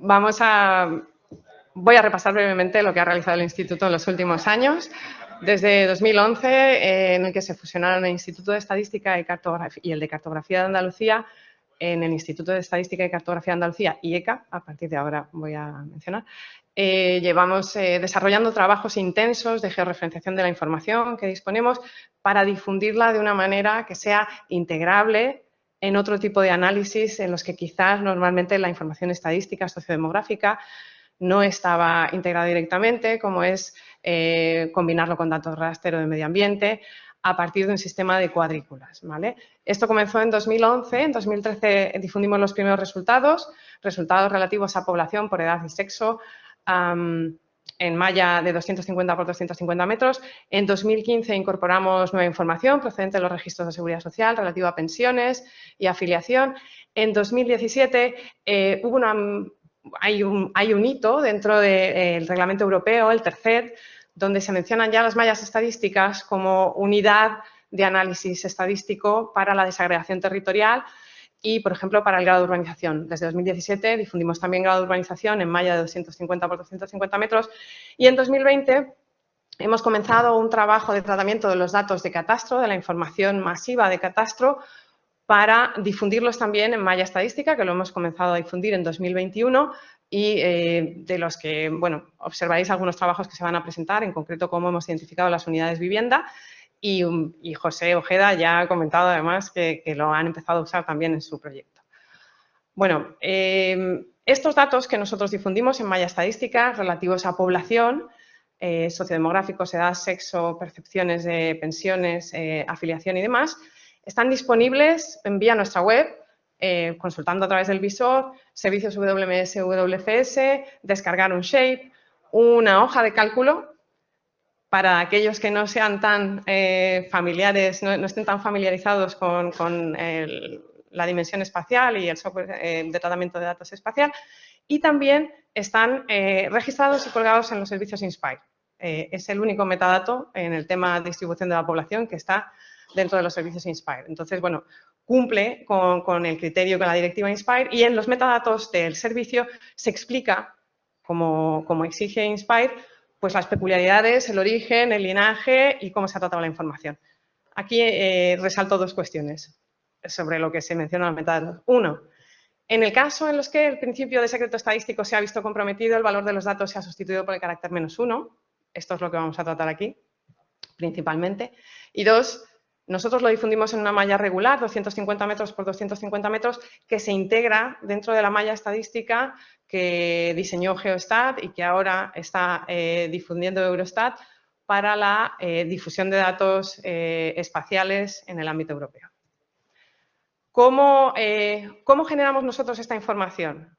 Voy a repasar brevemente lo que ha realizado el Instituto en los últimos años. Desde 2011, en el que se fusionaron el Instituto de Estadística y el de Cartografía de Andalucía, en el Instituto de Estadística y Cartografía de Andalucía, IECA, a partir de ahora voy a mencionar, llevamos desarrollando trabajos intensos de georreferenciación de la información que disponemos para difundirla de una manera que sea integrable en otro tipo de análisis en los que quizás normalmente la información estadística, sociodemográfica, no estaba integrada directamente, como es combinarlo con datos rastreo de medio ambiente a partir de un sistema de cuadrículas, ¿vale? Esto comenzó en 2011, en 2013 difundimos los primeros resultados relativos a población por edad y sexo en malla de 250 por 250 metros. En 2015 incorporamos nueva información procedente de los registros de seguridad social relativa a pensiones y afiliación. En 2017 hay un hito dentro del reglamento europeo, el tercer, donde se mencionan ya las mallas estadísticas como unidad de análisis estadístico para la desagregación territorial y, por ejemplo, para el grado de urbanización. Desde 2017 difundimos también grado de urbanización en malla de 250 por 250 metros y en 2020 hemos comenzado un trabajo de tratamiento de los datos de catastro, de la información masiva de catastro, para difundirlos también en malla estadística, que lo hemos comenzado a difundir en 2021 y de los que, bueno, observaréis algunos trabajos que se van a presentar, en concreto cómo hemos identificado las unidades vivienda y José Ojeda ya ha comentado además que lo han empezado a usar también en su proyecto. Bueno, estos datos que nosotros difundimos en malla estadística relativos a población, sociodemográficos, edad, sexo, percepciones de pensiones, afiliación y demás, están disponibles vía nuestra web, consultando a través del visor, servicios WMS, WFS, descargar un shape, una hoja de cálculo para aquellos que no sean tan familiares, no estén tan familiarizados con la dimensión espacial y el software de tratamiento de datos espacial, y también están registrados y colgados en los servicios Inspire. Es el único metadato en el tema de distribución de la población que está dentro de los servicios Inspire. Entonces, bueno, cumple con el criterio, con la directiva Inspire, y en los metadatos del servicio se explica, como exige Inspire, pues las peculiaridades, el origen, el linaje y cómo se ha tratado la información. Aquí resalto dos cuestiones sobre lo que se menciona en los metadatos. Uno, en el caso en los que el principio de secreto estadístico se ha visto comprometido, el valor de los datos se ha sustituido por el carácter -1. Esto es lo que vamos a tratar aquí, principalmente. Y dos, nosotros lo difundimos en una malla regular, 250 metros por 250 metros, que se integra dentro de la malla estadística que diseñó Geostat y que ahora está difundiendo Eurostat para la difusión de datos espaciales en el ámbito europeo. ¿Cómo generamos nosotros esta información?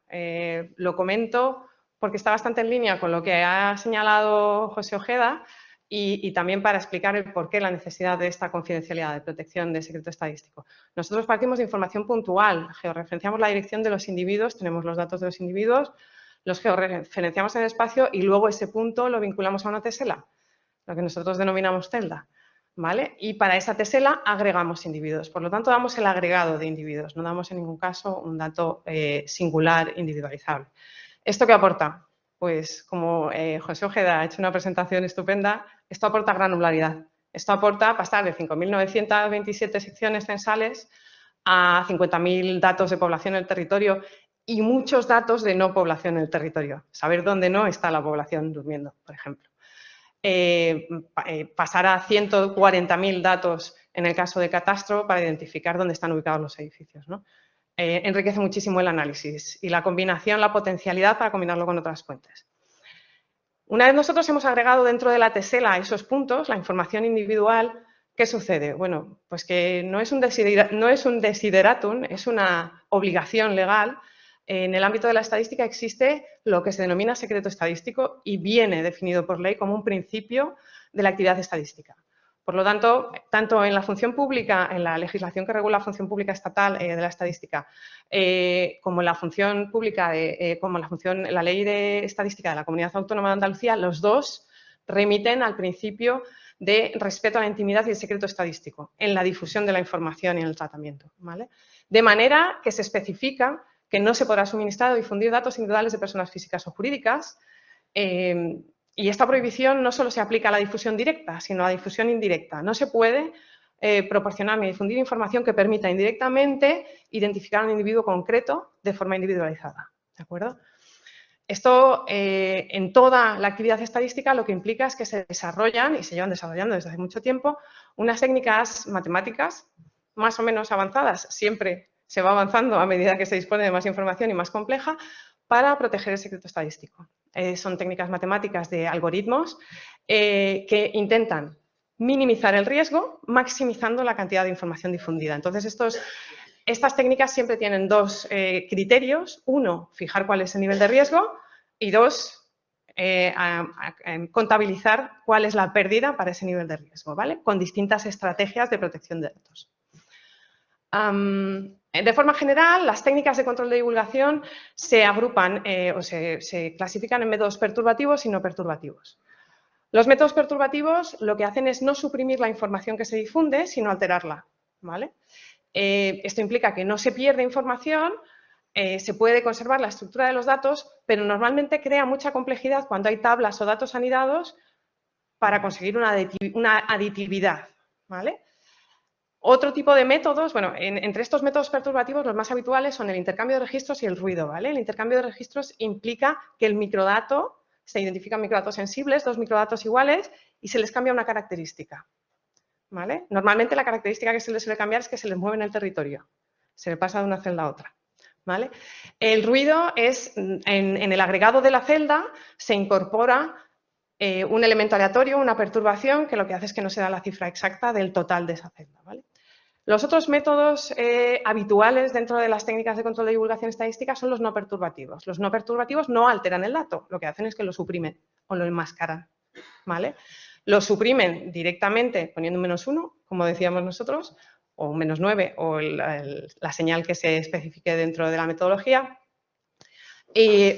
Lo comento porque está bastante en línea con lo que ha señalado José Ojeda y también para explicar el porqué la necesidad de esta confidencialidad, de protección de secreto estadístico. Nosotros partimos de información puntual, georreferenciamos la dirección de los individuos, tenemos los datos de los individuos, los georreferenciamos en el espacio y luego ese punto lo vinculamos a una tesela, lo que nosotros denominamos celda. ¿Vale? Y para esa tesela agregamos individuos. Por lo tanto, damos el agregado de individuos. No damos en ningún caso un dato singular individualizable. ¿Esto qué aporta? Pues como José Ojeda ha hecho una presentación estupenda, esto aporta granularidad. Esto aporta pasar de 5.927 secciones censales a 50.000 datos de población en el territorio y muchos datos de no población en el territorio. Saber dónde no está la población durmiendo, por ejemplo. Pasar a 140.000 datos en el caso de catastro para identificar dónde están ubicados los edificios, ¿no? Enriquece muchísimo el análisis y la combinación, la potencialidad para combinarlo con otras fuentes. Una vez nosotros hemos agregado dentro de la tesela esos puntos, la información individual, ¿qué sucede? Bueno, pues que no es un desideratum, es una obligación legal. En el ámbito de la estadística existe lo que se denomina secreto estadístico y viene definido por ley como un principio de la actividad estadística. Por lo tanto, tanto en la función pública, en la legislación que regula la función pública estatal de la estadística, como en la función pública, la ley de estadística de la Comunidad Autónoma de Andalucía, los dos remiten al principio de respeto a la intimidad y el secreto estadístico en la difusión de la información y en el tratamiento, ¿vale? De manera que se especifica que no se podrá suministrar o difundir datos individuales de personas físicas o jurídicas. Y esta prohibición no solo se aplica a la difusión directa, sino a la difusión indirecta. No se puede proporcionar ni difundir información que permita indirectamente identificar a un individuo concreto de forma individualizada. ¿De acuerdo? Esto, en toda la actividad estadística, lo que implica es que se desarrollan, y se llevan desarrollando desde hace mucho tiempo, unas técnicas matemáticas más o menos avanzadas. Siempre se va avanzando a medida que se dispone de más información y más compleja para proteger el secreto estadístico. Son técnicas matemáticas de algoritmos que intentan minimizar el riesgo, maximizando la cantidad de información difundida. Entonces, estas técnicas siempre tienen dos criterios. Uno, fijar cuál es el nivel de riesgo y dos, contabilizar cuál es la pérdida para ese nivel de riesgo, ¿vale? Con distintas estrategias de protección de datos. De forma general, las técnicas de control de divulgación se agrupan o se clasifican en métodos perturbativos y no perturbativos. Los métodos perturbativos lo que hacen es no suprimir la información que se difunde, sino alterarla, ¿vale? Esto implica que no se pierde información, se puede conservar la estructura de los datos, pero normalmente crea mucha complejidad cuando hay tablas o datos anidados para conseguir una aditividad, ¿vale? Otro tipo de métodos, bueno, entre estos métodos perturbativos los más habituales son el intercambio de registros y el ruido, ¿vale? El intercambio de registros implica que el microdato, se identifican microdatos sensibles, dos microdatos iguales, y se les cambia una característica, ¿vale? Normalmente la característica que se les suele cambiar es que se les mueve en el territorio, se le pasa de una celda a otra, ¿vale? El ruido es, en el agregado de la celda se incorpora un elemento aleatorio, una perturbación, que lo que hace es que no se da la cifra exacta del total de esa celda, ¿vale? Los otros métodos habituales dentro de las técnicas de control de divulgación estadística son los no perturbativos. Los no perturbativos no alteran el dato, lo que hacen es que lo suprimen o lo enmascaran, ¿vale? Lo suprimen directamente poniendo un -1, como decíamos nosotros, o un -9, o la señal que se especifique dentro de la metodología,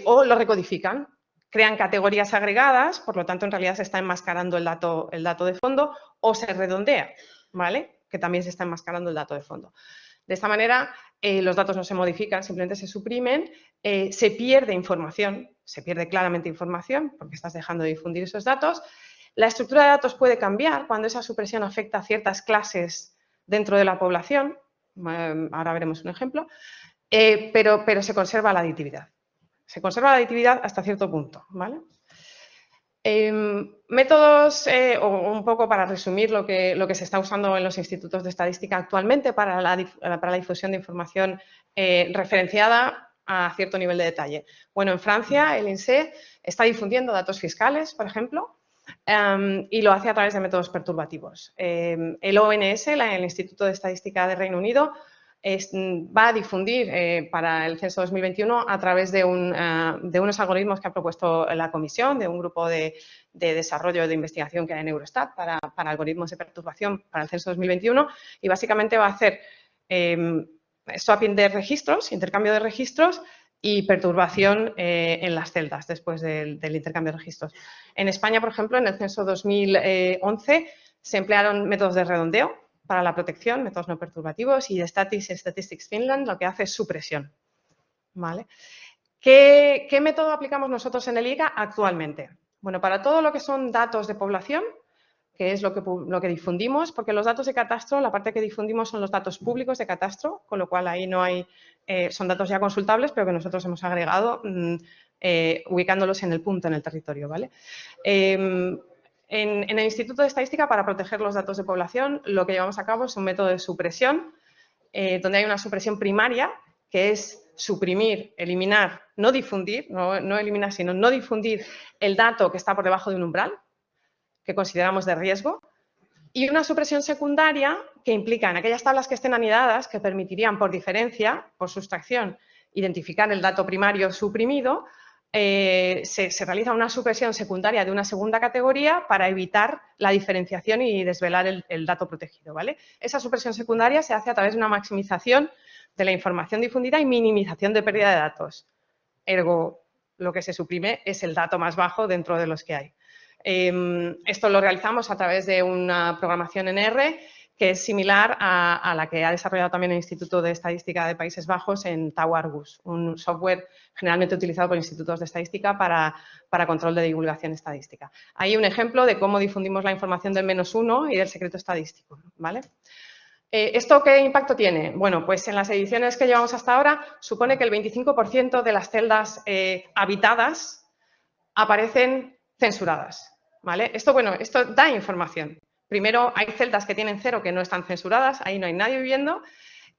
o lo recodifican. Crean categorías agregadas, por lo tanto, en realidad se está enmascarando el dato de fondo, o se redondea, ¿vale? Que también se está enmascarando el dato de fondo. De esta manera, los datos no se modifican, simplemente se suprimen, se pierde información, se pierde claramente información, porque estás dejando de difundir esos datos. La estructura de datos puede cambiar cuando esa supresión afecta a ciertas clases dentro de la población, ahora veremos un ejemplo, pero se conserva la aditividad. Se conserva la aditividad hasta cierto punto, ¿vale? Métodos, o un poco para resumir lo que se está usando en los institutos de estadística actualmente para la difusión de información referenciada a cierto nivel de detalle. Bueno, en Francia el INSEE está difundiendo datos fiscales, por ejemplo, y lo hace a través de métodos perturbativos. El ONS, el Instituto de Estadística de Reino Unido, va a difundir para el censo 2021 a través de unos algoritmos que ha propuesto la comisión, de un grupo de desarrollo de investigación que hay en Eurostat para algoritmos de perturbación para el censo 2021, y básicamente va a hacer swapping de registros, intercambio de registros y perturbación en las celdas después del intercambio de registros. En España, por ejemplo, en el censo 2011 se emplearon métodos de redondeo para la protección, métodos no perturbativos, y de Statistics Finland lo que hace es supresión, ¿vale? ¿Qué método aplicamos nosotros en el IGA actualmente? Bueno, para todo lo que son datos de población, que es lo que difundimos, porque los datos de catastro, la parte que difundimos son los datos públicos de catastro, con lo cual ahí no hay, son datos ya consultables, pero que nosotros hemos agregado ubicándolos en el punto, en el territorio, ¿vale? En el Instituto de Estadística, para proteger los datos de población, lo que llevamos a cabo es un método de supresión, donde hay una supresión primaria, que es suprimir, eliminar, no difundir, no eliminar, sino no difundir el dato que está por debajo de un umbral, que consideramos de riesgo, y una supresión secundaria que implica en aquellas tablas que estén anidadas, que permitirían por diferencia, por sustracción, identificar el dato primario suprimido, se realiza una supresión secundaria de una segunda categoría para evitar la diferenciación y desvelar el dato protegido, ¿vale? Esa supresión secundaria se hace a través de una maximización de la información difundida y minimización de pérdida de datos. Ergo, lo que se suprime es el dato más bajo dentro de los que hay. Esto lo realizamos a través de una programación en R que es similar a la que ha desarrollado también el Instituto de Estadística de Países Bajos en Tau Argus, un software generalmente utilizado por institutos de estadística para control de divulgación estadística. Hay un ejemplo de cómo difundimos la información del -1 y del secreto estadístico, ¿vale? ¿Esto qué impacto tiene? Bueno, pues en las ediciones que llevamos hasta ahora supone que el 25% de las celdas habitadas aparecen censuradas, ¿vale? Esto da información. Primero, hay celdas que tienen 0 que no están censuradas, ahí no hay nadie viviendo,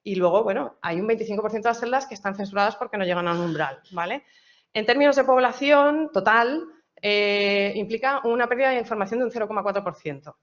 y luego, bueno, hay un 25% de las celdas que están censuradas porque no llegan a un umbral, ¿vale? En términos de población total, implica una pérdida de información de un 0,4%.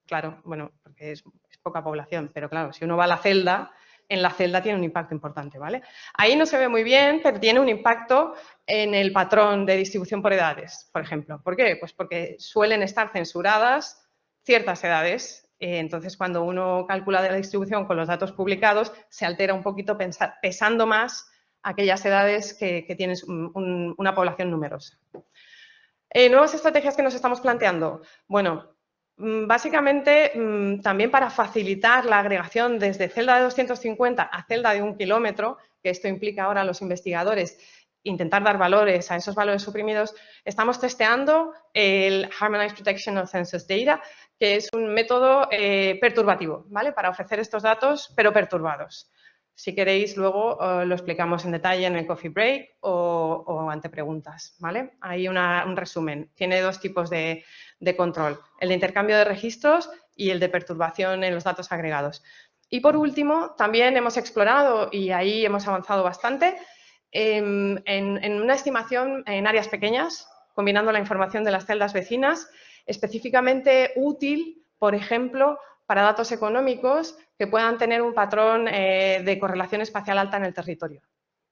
Claro, bueno, porque es poca población, pero claro, si uno va a la celda, en la celda tiene un impacto importante, ¿vale? Ahí no se ve muy bien, pero tiene un impacto en el patrón de distribución por edades, por ejemplo. ¿Por qué? Pues porque suelen estar censuradas ciertas edades. Entonces, cuando uno calcula de la distribución con los datos publicados, se altera un poquito pesando más aquellas edades que tienen una población numerosa. Nuevas estrategias que nos estamos planteando. Bueno, básicamente, también para facilitar la agregación desde celda de 250 a celda de 1 kilómetro, que esto implica ahora a los investigadores intentar dar valores a esos valores suprimidos, estamos testeando el Harmonized Protection of Census Data, que es un método perturbativo, ¿vale? Para ofrecer estos datos, pero perturbados. Si queréis, luego lo explicamos en detalle en el coffee break o ante preguntas, ¿vale? Hay un resumen. Tiene dos tipos de control, el de intercambio de registros y el de perturbación en los datos agregados. Y por último, también hemos explorado, y ahí hemos avanzado bastante, en una estimación en áreas pequeñas, combinando la información de las celdas vecinas, específicamente útil, por ejemplo, para datos económicos que puedan tener un patrón de correlación espacial alta en el territorio,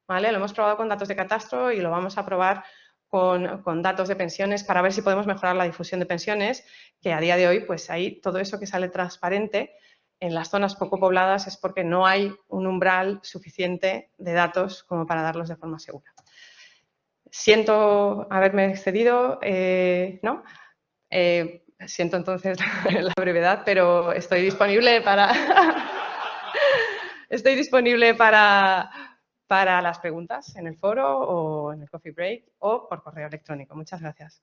¿vale? Lo hemos probado con datos de catastro y lo vamos a probar con datos de pensiones para ver si podemos mejorar la difusión de pensiones, que a día de hoy, pues ahí todo eso que sale transparente en las zonas poco pobladas es porque no hay un umbral suficiente de datos como para darlos de forma segura. Siento haberme excedido, ¿no? Siento entonces la brevedad, pero estoy disponible estoy disponible para las preguntas en el foro o en el coffee break o por correo electrónico. Muchas gracias.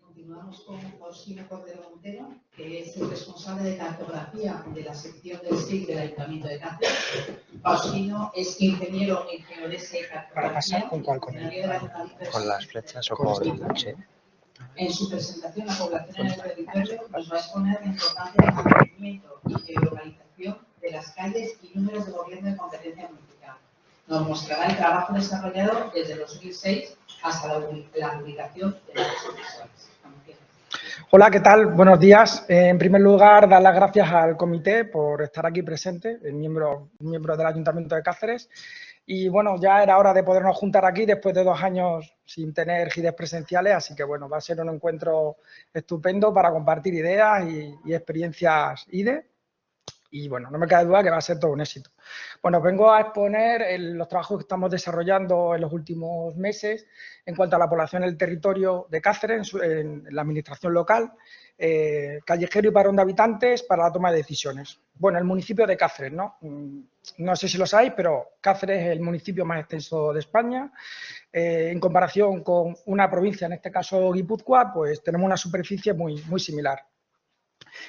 Continuamos con Faustino Cordero Montero, que es el responsable de cartografía de la sección del SIC del Ayuntamiento de Cáceres. Faustino es ingeniero en geodesia y cartografía. ¿Para pasar con cuál? ¿Con las flechas o con...? Sí. En su presentación, la población en el territorio nos va a exponer la importancia del mantenimiento y geolocalización de las calles y números de gobierno de competencia municipal. Nos mostrará el trabajo desarrollado desde 2006 hasta la publicación de datos visuales. Hola, ¿qué tal? Buenos días. En primer lugar, dar las gracias al comité por estar aquí presente, el miembro del Ayuntamiento de Cáceres. Y bueno, ya era hora de podernos juntar aquí después de 2 años sin tener GIDES presenciales, así que bueno, va a ser un encuentro estupendo para compartir ideas y experiencias IDE. Y bueno, no me cabe duda que va a ser todo un éxito. Bueno, vengo a exponer los trabajos que estamos desarrollando en los últimos meses en cuanto a la población en el territorio de Cáceres, en la administración local, callejero y parón de habitantes para la toma de decisiones. Bueno, el municipio de Cáceres, ¿no? No sé si lo sabéis, pero Cáceres es el municipio más extenso de España. En comparación con una provincia, en este caso Guipúzcoa, pues tenemos una superficie muy similar.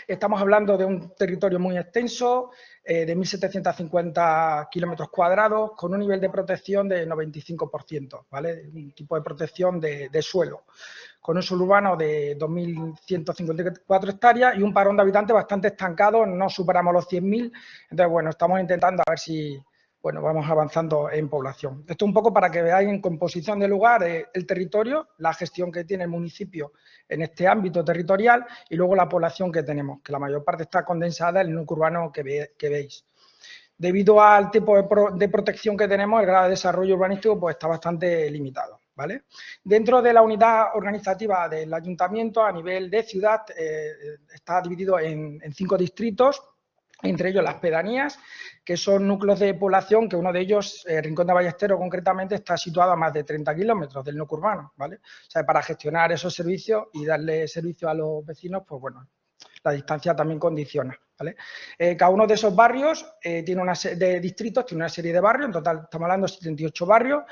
Estamos hablando de un territorio muy extenso, de 1.750 kilómetros cuadrados, con un nivel de protección de 95%, ¿vale? Un tipo de protección de suelo, con un suelo urbano de 2.154 hectáreas y un parón de habitantes bastante estancado, no superamos los 100.000. Entonces, bueno, estamos intentando a ver si... Bueno, vamos avanzando en población. Esto un poco para que veáis en composición de lugar el territorio, la gestión que tiene el municipio en este ámbito territorial y luego la población que tenemos, que la mayor parte está condensada en el núcleo urbano que veis. Debido al tipo de protección que tenemos, el grado de desarrollo urbanístico pues está bastante limitado, ¿vale? Dentro de la unidad organizativa del ayuntamiento, a nivel de ciudad, está dividido en 5 distritos. entre ellos las pedanías, que son núcleos de población, que uno de ellos, Rincón de Ballesteros concretamente, está situado a más de 30 kilómetros del núcleo urbano, ¿vale? O sea, para gestionar esos servicios y darle servicio a los vecinos, pues bueno, la distancia también condiciona, ¿vale? Cada uno de esos barrios tiene una serie de distritos, tiene una serie de barrios, en total estamos hablando de 78 barrios,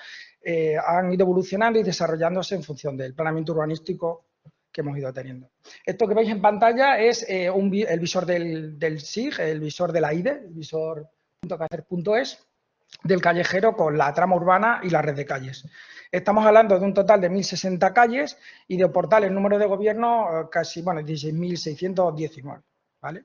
han ido evolucionando y desarrollándose en función del planeamiento urbanístico que hemos ido teniendo. Esto que veis en pantalla es el visor del SIG, el visor de la IDE, el visor.caceres.es, del callejero con la trama urbana y la red de calles. Estamos hablando de un total de 1.060 calles y de portales, número de gobierno, casi, bueno, 16.619, ¿vale?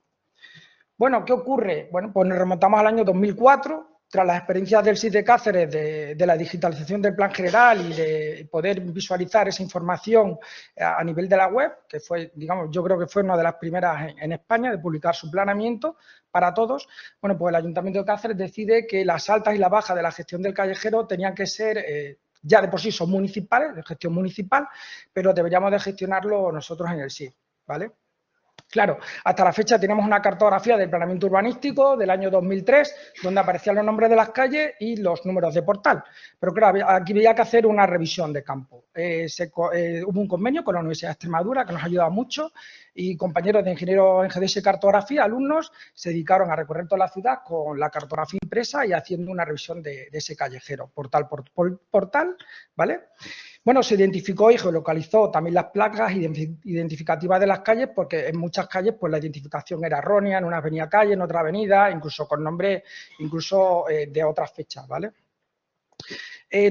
Bueno, ¿qué ocurre? Bueno, pues nos remontamos al año 2004, tras las experiencias del SIG de Cáceres de la digitalización del plan general y de poder visualizar esa información a nivel de la web, que fue, digamos, yo creo que fue una de las primeras en España de publicar su planeamiento para todos. Bueno, pues el Ayuntamiento de Cáceres decide que las altas y las bajas de la gestión del callejero tenían que ser, ya de por sí son municipales, de gestión municipal, pero deberíamos de gestionarlo nosotros en el SIG, ¿vale? Claro, hasta la fecha tenemos una cartografía del planeamiento urbanístico del año 2003, donde aparecían los nombres de las calles y los números de portal. Pero claro, aquí había que hacer una revisión de campo. Hubo un convenio con la Universidad de Extremadura que nos ayuda mucho y compañeros de ingenieros en GDS y cartografía, alumnos, se dedicaron a recorrer toda la ciudad con la cartografía impresa y haciendo una revisión de ese callejero, portal por portal, ¿vale? Bueno, se identificó y geolocalizó también las placas identificativas de las calles, porque en muchas calles pues la identificación era errónea, en una avenida calle, en otra avenida, incluso con nombres de otras fechas, ¿vale?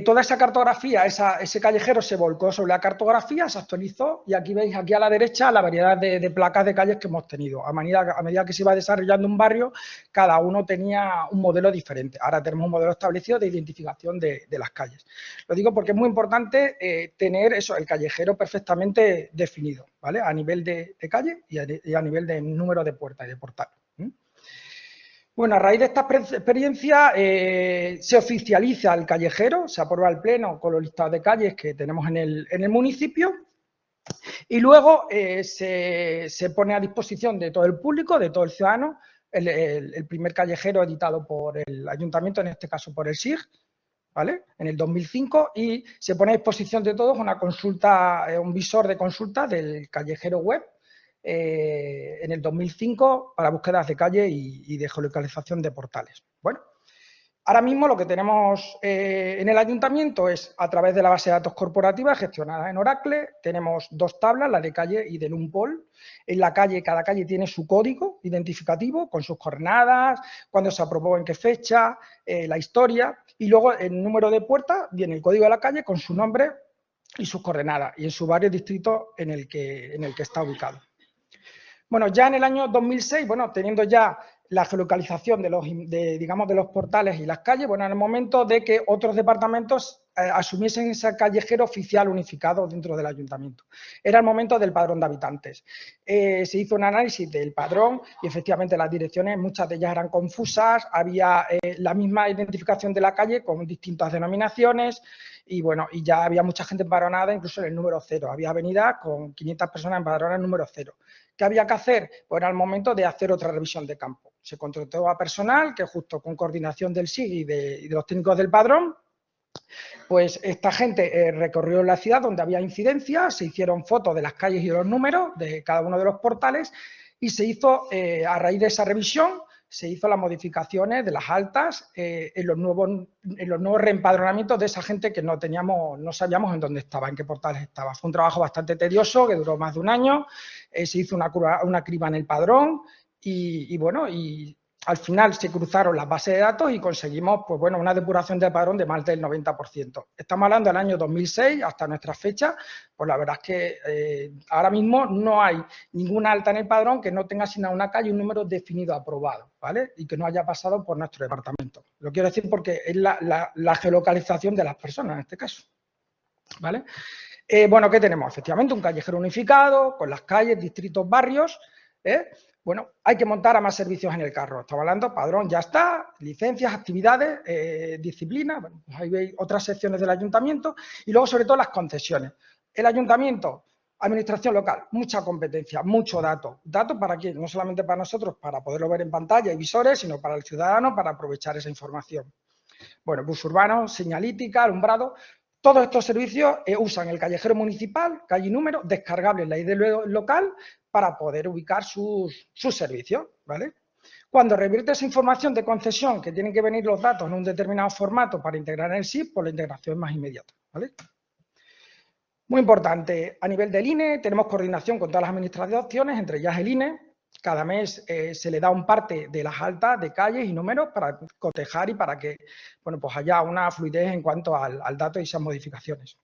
Toda esa cartografía, ese callejero se volcó sobre la cartografía, se actualizó y aquí veis aquí a la derecha la variedad de placas de calles que hemos tenido. A medida que se iba desarrollando un barrio, cada uno tenía un modelo diferente. Ahora tenemos un modelo establecido de identificación de las calles. Lo digo porque es muy importante tener eso, el callejero perfectamente definido, ¿vale? A nivel de calle y a nivel de número de puerta y de portal. Bueno, a raíz de esta experiencia se oficializa el callejero, se aprueba el pleno con los listados de calles que tenemos en el municipio y luego se pone a disposición de todo el público, de todo el ciudadano, el primer callejero editado por el ayuntamiento, en este caso por el SIG, ¿vale? En el 2005 y se pone a disposición de todos una consulta, un visor de consulta del callejero web, en el 2005 para búsquedas de calle y de geolocalización de portales. Bueno, ahora mismo lo que tenemos en el ayuntamiento es, a través de la base de datos corporativa gestionada en Oracle, tenemos dos tablas, la de calle y de NumPol. En la calle, cada calle tiene su código identificativo con sus coordenadas, cuándo se aprobó, en qué fecha, la historia, y luego el número de puerta viene el código de la calle con su nombre y sus coordenadas, y en su barrio distrito en el que está ubicado. Bueno, ya en el año 2006, bueno, teniendo ya la geolocalización de los portales y las calles, bueno, en el momento de que otros departamentos asumiesen ese callejero oficial unificado dentro del ayuntamiento. Era el momento del padrón de habitantes. Se hizo un análisis del padrón y efectivamente las direcciones, muchas de ellas eran confusas, había la misma identificación de la calle con distintas denominaciones y bueno, y ya había mucha gente empadronada, incluso en el número 0. Había avenidas con 500 personas empadronadas en el número 0. ¿Qué había que hacer? Pues era el momento de hacer otra revisión de campo. Se contrató a personal que justo con coordinación del SIG y de los técnicos del padrón, pues esta gente recorrió la ciudad donde había incidencias, se hicieron fotos de las calles y de los números de cada uno de los portales y se hizo, a raíz de esa revisión, se hizo las modificaciones de las altas en los nuevos reempadronamientos de esa gente que no sabíamos en dónde estaba, en qué portales estaba. Fue un trabajo bastante tedioso que duró más de un año, se hizo una criba en el padrón y bueno, y al final se cruzaron las bases de datos y conseguimos, pues bueno, una depuración del padrón de más del 90%. Estamos hablando del año 2006 hasta nuestra fecha, pues la verdad es que ahora mismo no hay ninguna alta en el padrón que no tenga asignado una calle y un número definido aprobado, ¿vale? Y que no haya pasado por nuestro departamento. Lo quiero decir porque es la geolocalización de las personas en este caso, ¿vale? Bueno, ¿qué tenemos? Efectivamente, un callejero unificado con las calles, distritos, barrios, bueno, hay que montar a más servicios en el carro. Estamos hablando, padrón ya está, licencias, actividades, disciplinas, bueno, pues ahí veis otras secciones del ayuntamiento y luego sobre todo las concesiones. El ayuntamiento Administración local, mucha competencia, mucho dato. ¿Dato para quién? No solamente para nosotros, para poderlo ver en pantalla y visores, sino para el ciudadano, para aprovechar esa información. Bueno, bus urbano, señalítica, alumbrado. Todos estos servicios usan el callejero municipal, calle y número, descargable en la ID local para poder ubicar sus servicios, ¿vale? Cuando revierte esa información de concesión, que tienen que venir los datos en un determinado formato para integrar en el SIP, pues la integración es más inmediata, ¿vale? Muy importante, a nivel del INE tenemos coordinación con todas las administraciones, entre ellas el INE. Cada mes se le da un parte de las altas de calles y números para cotejar y para que bueno, pues haya una fluidez en cuanto al dato y esas modificaciones.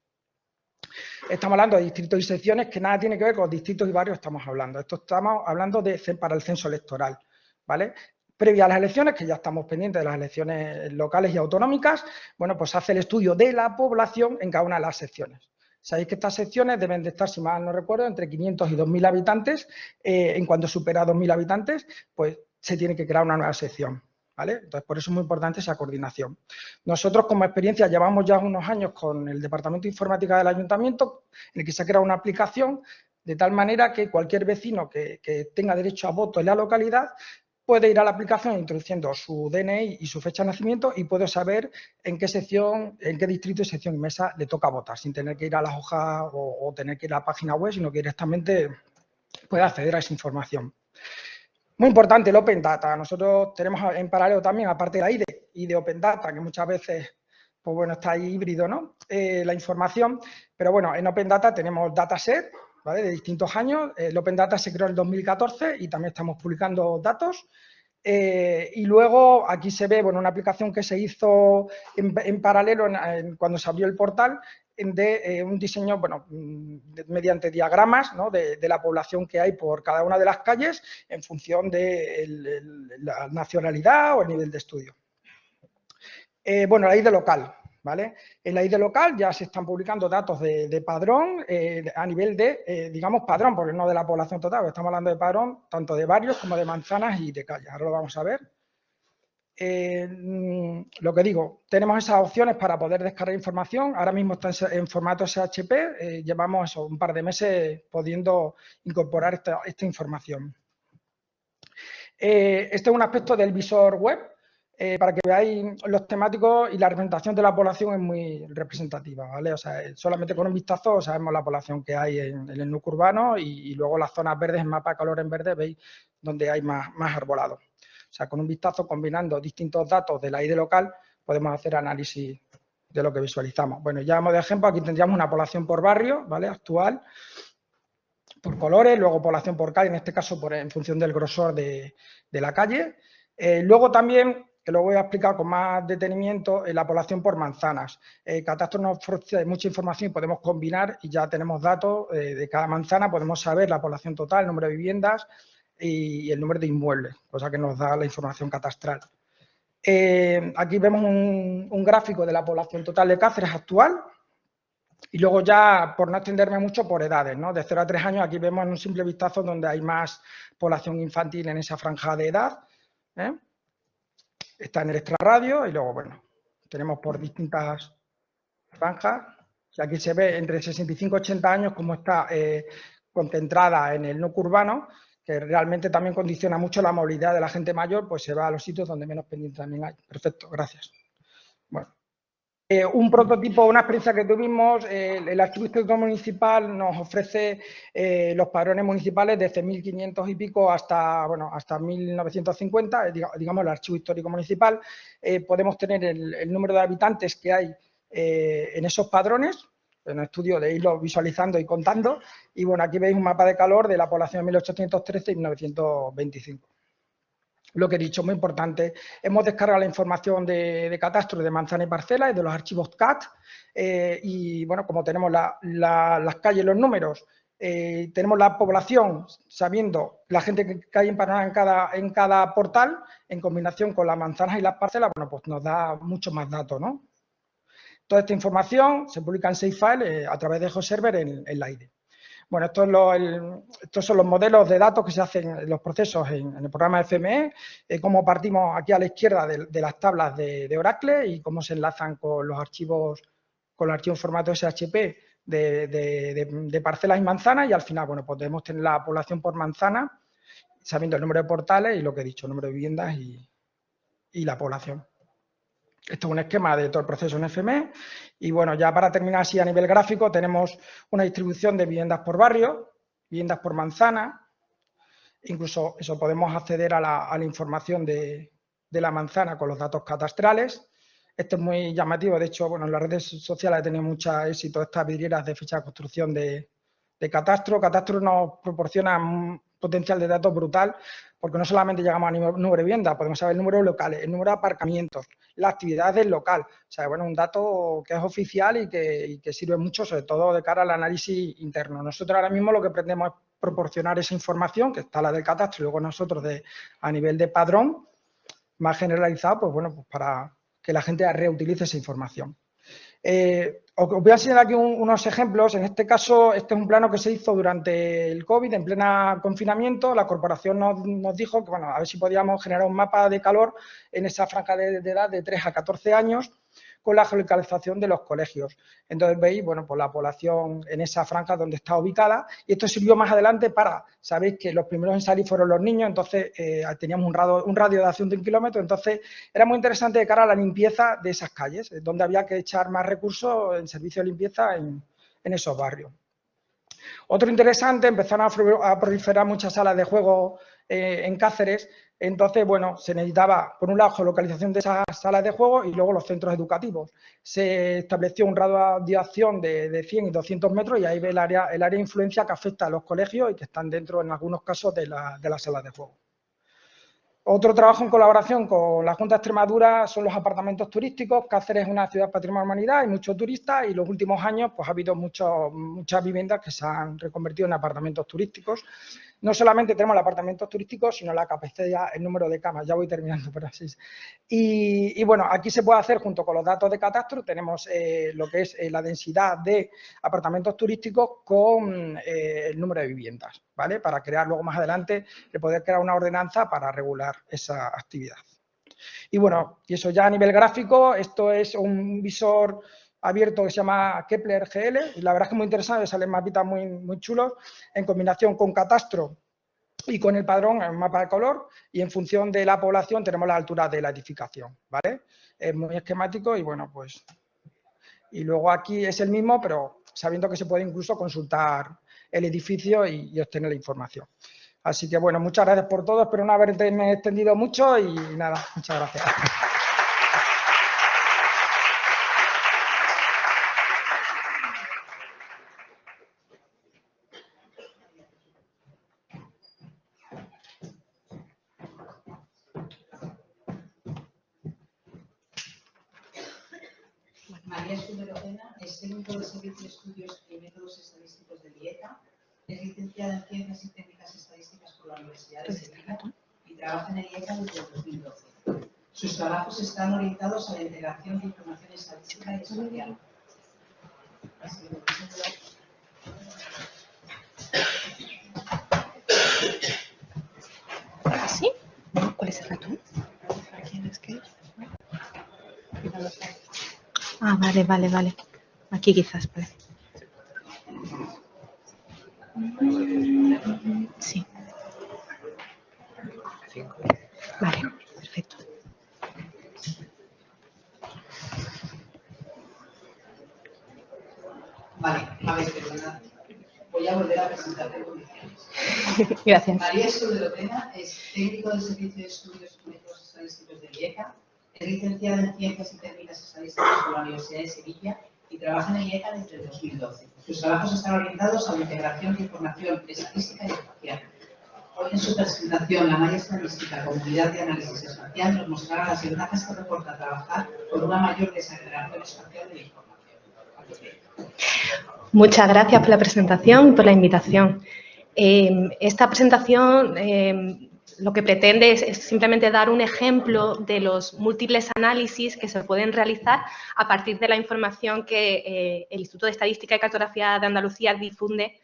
Estamos hablando de distritos y secciones que nada tiene que ver con los distritos y barrios estamos hablando. Esto estamos hablando para el censo electoral, ¿vale? Previa a las elecciones, que ya estamos pendientes de las elecciones locales y autonómicas, bueno, pues hace el estudio de la población en cada una de las secciones. Sabéis que estas secciones deben de estar, si mal no recuerdo, entre 500 y 2.000 habitantes. En cuanto supera 2.000 habitantes, pues se tiene que crear una nueva sección, ¿vale? Entonces, por eso es muy importante esa coordinación. Nosotros, como experiencia, llevamos ya unos años con el Departamento de Informática del Ayuntamiento, en el que se ha creado una aplicación de tal manera que cualquier vecino que tenga derecho a voto en la localidad puede ir a la aplicación introduciendo su DNI y su fecha de nacimiento y puede saber en qué sección, en qué distrito y sección y mesa le toca votar, sin tener que ir a las hojas o tener que ir a la página web, sino que directamente puede acceder a esa información. Muy importante el Open Data. Nosotros tenemos en paralelo también, aparte de la IDE Open Data, que muchas veces pues bueno, está ahí híbrido, ¿no? La información, pero bueno, en Open Data tenemos dataset, ¿vale? De distintos años. El Open Data se creó en el 2014 y también estamos publicando datos. Y luego aquí se ve bueno, una aplicación que se hizo en paralelo cuando se abrió el portal de un diseño bueno, mediante diagramas, ¿no? de la población que hay por cada una de las calles en función de la nacionalidad o el nivel de estudio. Bueno, la ID local. ¿Vale? En la ID local ya se están publicando datos de padrón a nivel de, digamos, padrón, porque no de la población total, estamos hablando de padrón tanto de barrios como de manzanas y de calles. Ahora lo vamos a ver. Lo que digo, tenemos esas opciones para poder descargar información. Ahora mismo está en formato SHP. Llevamos un par de meses pudiendo incorporar esta información. Este es un aspecto del visor web. Para que veáis los temáticos y la representación de la población es muy representativa, ¿vale? O sea, solamente con un vistazo sabemos la población que hay en el núcleo urbano y luego las zonas verdes, en mapa de color en verde, veis donde hay más arbolado. O sea, con un vistazo, combinando distintos datos de la ID local, podemos hacer análisis de lo que visualizamos. Bueno, ya de ejemplo, aquí tendríamos una población por barrio, ¿vale? Actual, por colores, luego población por calle, en este caso en función del grosor de la calle. Luego también, que lo voy a explicar con más detenimiento, la población por manzanas. Catastro nos ofrece mucha información y podemos combinar y ya tenemos datos de cada manzana, podemos saber la población total, el número de viviendas y el número de inmuebles, cosa que nos da la información catastral. Aquí vemos un gráfico de la población total de Cáceres actual y luego ya, por no extenderme mucho, por edades, ¿no? De 0 a 3 años, aquí vemos en un simple vistazo donde hay más población infantil en esa franja de edad. Está en el extrarradio y luego, bueno, tenemos por distintas franjas. Y aquí se ve entre 65 y 80 años cómo está concentrada en el núcleo urbano, que realmente también condiciona mucho la movilidad de la gente mayor, pues se va a los sitios donde menos pendientes también hay. Perfecto, gracias. Bueno. Un prototipo, una experiencia que tuvimos, el Archivo Histórico Municipal nos ofrece los padrones municipales desde 1500 y pico hasta 1950, digamos el Archivo Histórico Municipal. Podemos tener el número de habitantes que hay en esos padrones, en el estudio de irlo visualizando y contando. Y bueno, aquí veis un mapa de calor de la población de 1813 y 1925. Lo que he dicho, muy importante, hemos descargado la información de catastro de manzana y parcela y de los archivos CAT y bueno, como tenemos las calles, los números, tenemos la población sabiendo la gente que hay empadronada en cada portal, en combinación con las manzanas y las parcelas, bueno, pues nos da mucho más datos, ¿no? Toda esta información se publica en SafeFile a través de GeoServer en la IDE. Bueno, estos son los modelos de datos que se hacen en los procesos en el programa FME, cómo partimos aquí a la izquierda de las tablas de Oracle y cómo se enlazan con los archivos en formato SHP de parcelas y manzanas y al final, bueno, podemos tener la población por manzana, sabiendo el número de portales y lo que he dicho, el número de viviendas y la población. Esto es un esquema de todo el proceso en FME y, bueno, ya para terminar así a nivel gráfico, tenemos una distribución de viviendas por barrio, viviendas por manzana, incluso eso podemos acceder a la información de la manzana con los datos catastrales. Esto es muy llamativo, de hecho, bueno, en las redes sociales ha tenido mucho éxito estas vidrieras de fecha de construcción de Catastro. Catastro nos proporciona un potencial de datos brutal, porque no solamente llegamos a número de viviendas, podemos saber el número de locales, el número de aparcamientos, las actividades del local. O sea, bueno, un dato que es oficial y que sirve mucho, sobre todo de cara al análisis interno. Nosotros ahora mismo lo que pretendemos es proporcionar esa información, que está la del catastro, y luego nosotros a nivel de padrón, más generalizado, pues bueno, pues para que la gente reutilice esa información. Os voy a enseñar aquí unos ejemplos. En este caso, este es un plano que se hizo durante el COVID, en plena confinamiento. La corporación nos dijo que, bueno, a ver si podíamos generar un mapa de calor en esa franja de edad de 3 a 14 años con la geolocalización de los colegios. Entonces, veis, bueno, pues la población en esa franja donde está ubicada, y esto sirvió más adelante para, sabéis que los primeros en salir fueron los niños, entonces teníamos un radio de acción de 1 kilómetro, entonces era muy interesante de cara a la limpieza de esas calles, donde había que echar más recursos en servicio de limpieza en esos barrios. Otro interesante, empezaron a proliferar muchas salas de juego en Cáceres. Entonces, bueno, se necesitaba, por un lado, geolocalización de esas salas de juego y luego los centros educativos. Se estableció un radio de acción de 100 y 200 metros y ahí ve el área de influencia que afecta a los colegios y que están dentro, en algunos casos, de las salas de juego. Otro trabajo en colaboración con la Junta de Extremadura son los apartamentos turísticos. Cáceres es una ciudad patrimonio de la humanidad, hay muchos turistas y en los últimos años pues, ha habido muchas viviendas que se han reconvertido en apartamentos turísticos. No solamente tenemos los apartamentos turísticos, sino la capacidad, el número de camas. Ya voy terminando, pero así es. Y bueno, aquí se puede hacer, junto con los datos de catastro, tenemos lo que es la densidad de apartamentos turísticos con el número de viviendas, ¿vale? Para crear luego más adelante, poder crear una ordenanza para regular esa actividad. Y bueno, y eso ya a nivel gráfico, esto es un visor abierto que se llama Kepler GL, y la verdad es que es muy interesante, salen mapitas muy chulos, en combinación con catastro y con el padrón, el mapa de color, y en función de la población tenemos la altura de la edificación, ¿vale? Es muy esquemático y bueno, pues... Y luego aquí es el mismo, pero sabiendo que se puede incluso consultar el edificio y obtener la información. Así que bueno, muchas gracias por todo, espero no haberme extendido mucho y nada, muchas gracias. María Escudero-Pena es técnico de Servicio de Estudios y Métodos Estadísticos del IETA, es licenciada en Ciencias y Técnicas Estadísticas por la Universidad de Sevilla y trabaja en el IETA desde el 2012. Sus trabajos están orientados a la integración de información estadística y espacial. ¿Así? ¿Cuál es el ratón? Ah, vale. Aquí quizás, vale. Sí. Vale, perfecto. Vale, a ver, perdona. Voy a volver a presentarte en condiciones. Gracias. María Escudero-Pena es técnico del Servicio de Estudios y Métodos Estadísticos del IETA, es licenciada en Ciencias y Técnicas Estadísticas por la Universidad de Sevilla y trabaja en el IETA desde el 2012. Sus trabajos están orientados a la integración de información estadística y espacial. Hoy en su presentación, la malla estadística como unidad de análisis espacial nos mostrará las ventajas que reporta trabajar con una mayor desagregación espacial de la información. Muchas gracias por la presentación y por la invitación. Esta presentación lo que pretende es simplemente dar un ejemplo de los múltiples análisis que se pueden realizar a partir de la información que el Instituto de Estadística y Cartografía de Andalucía difunde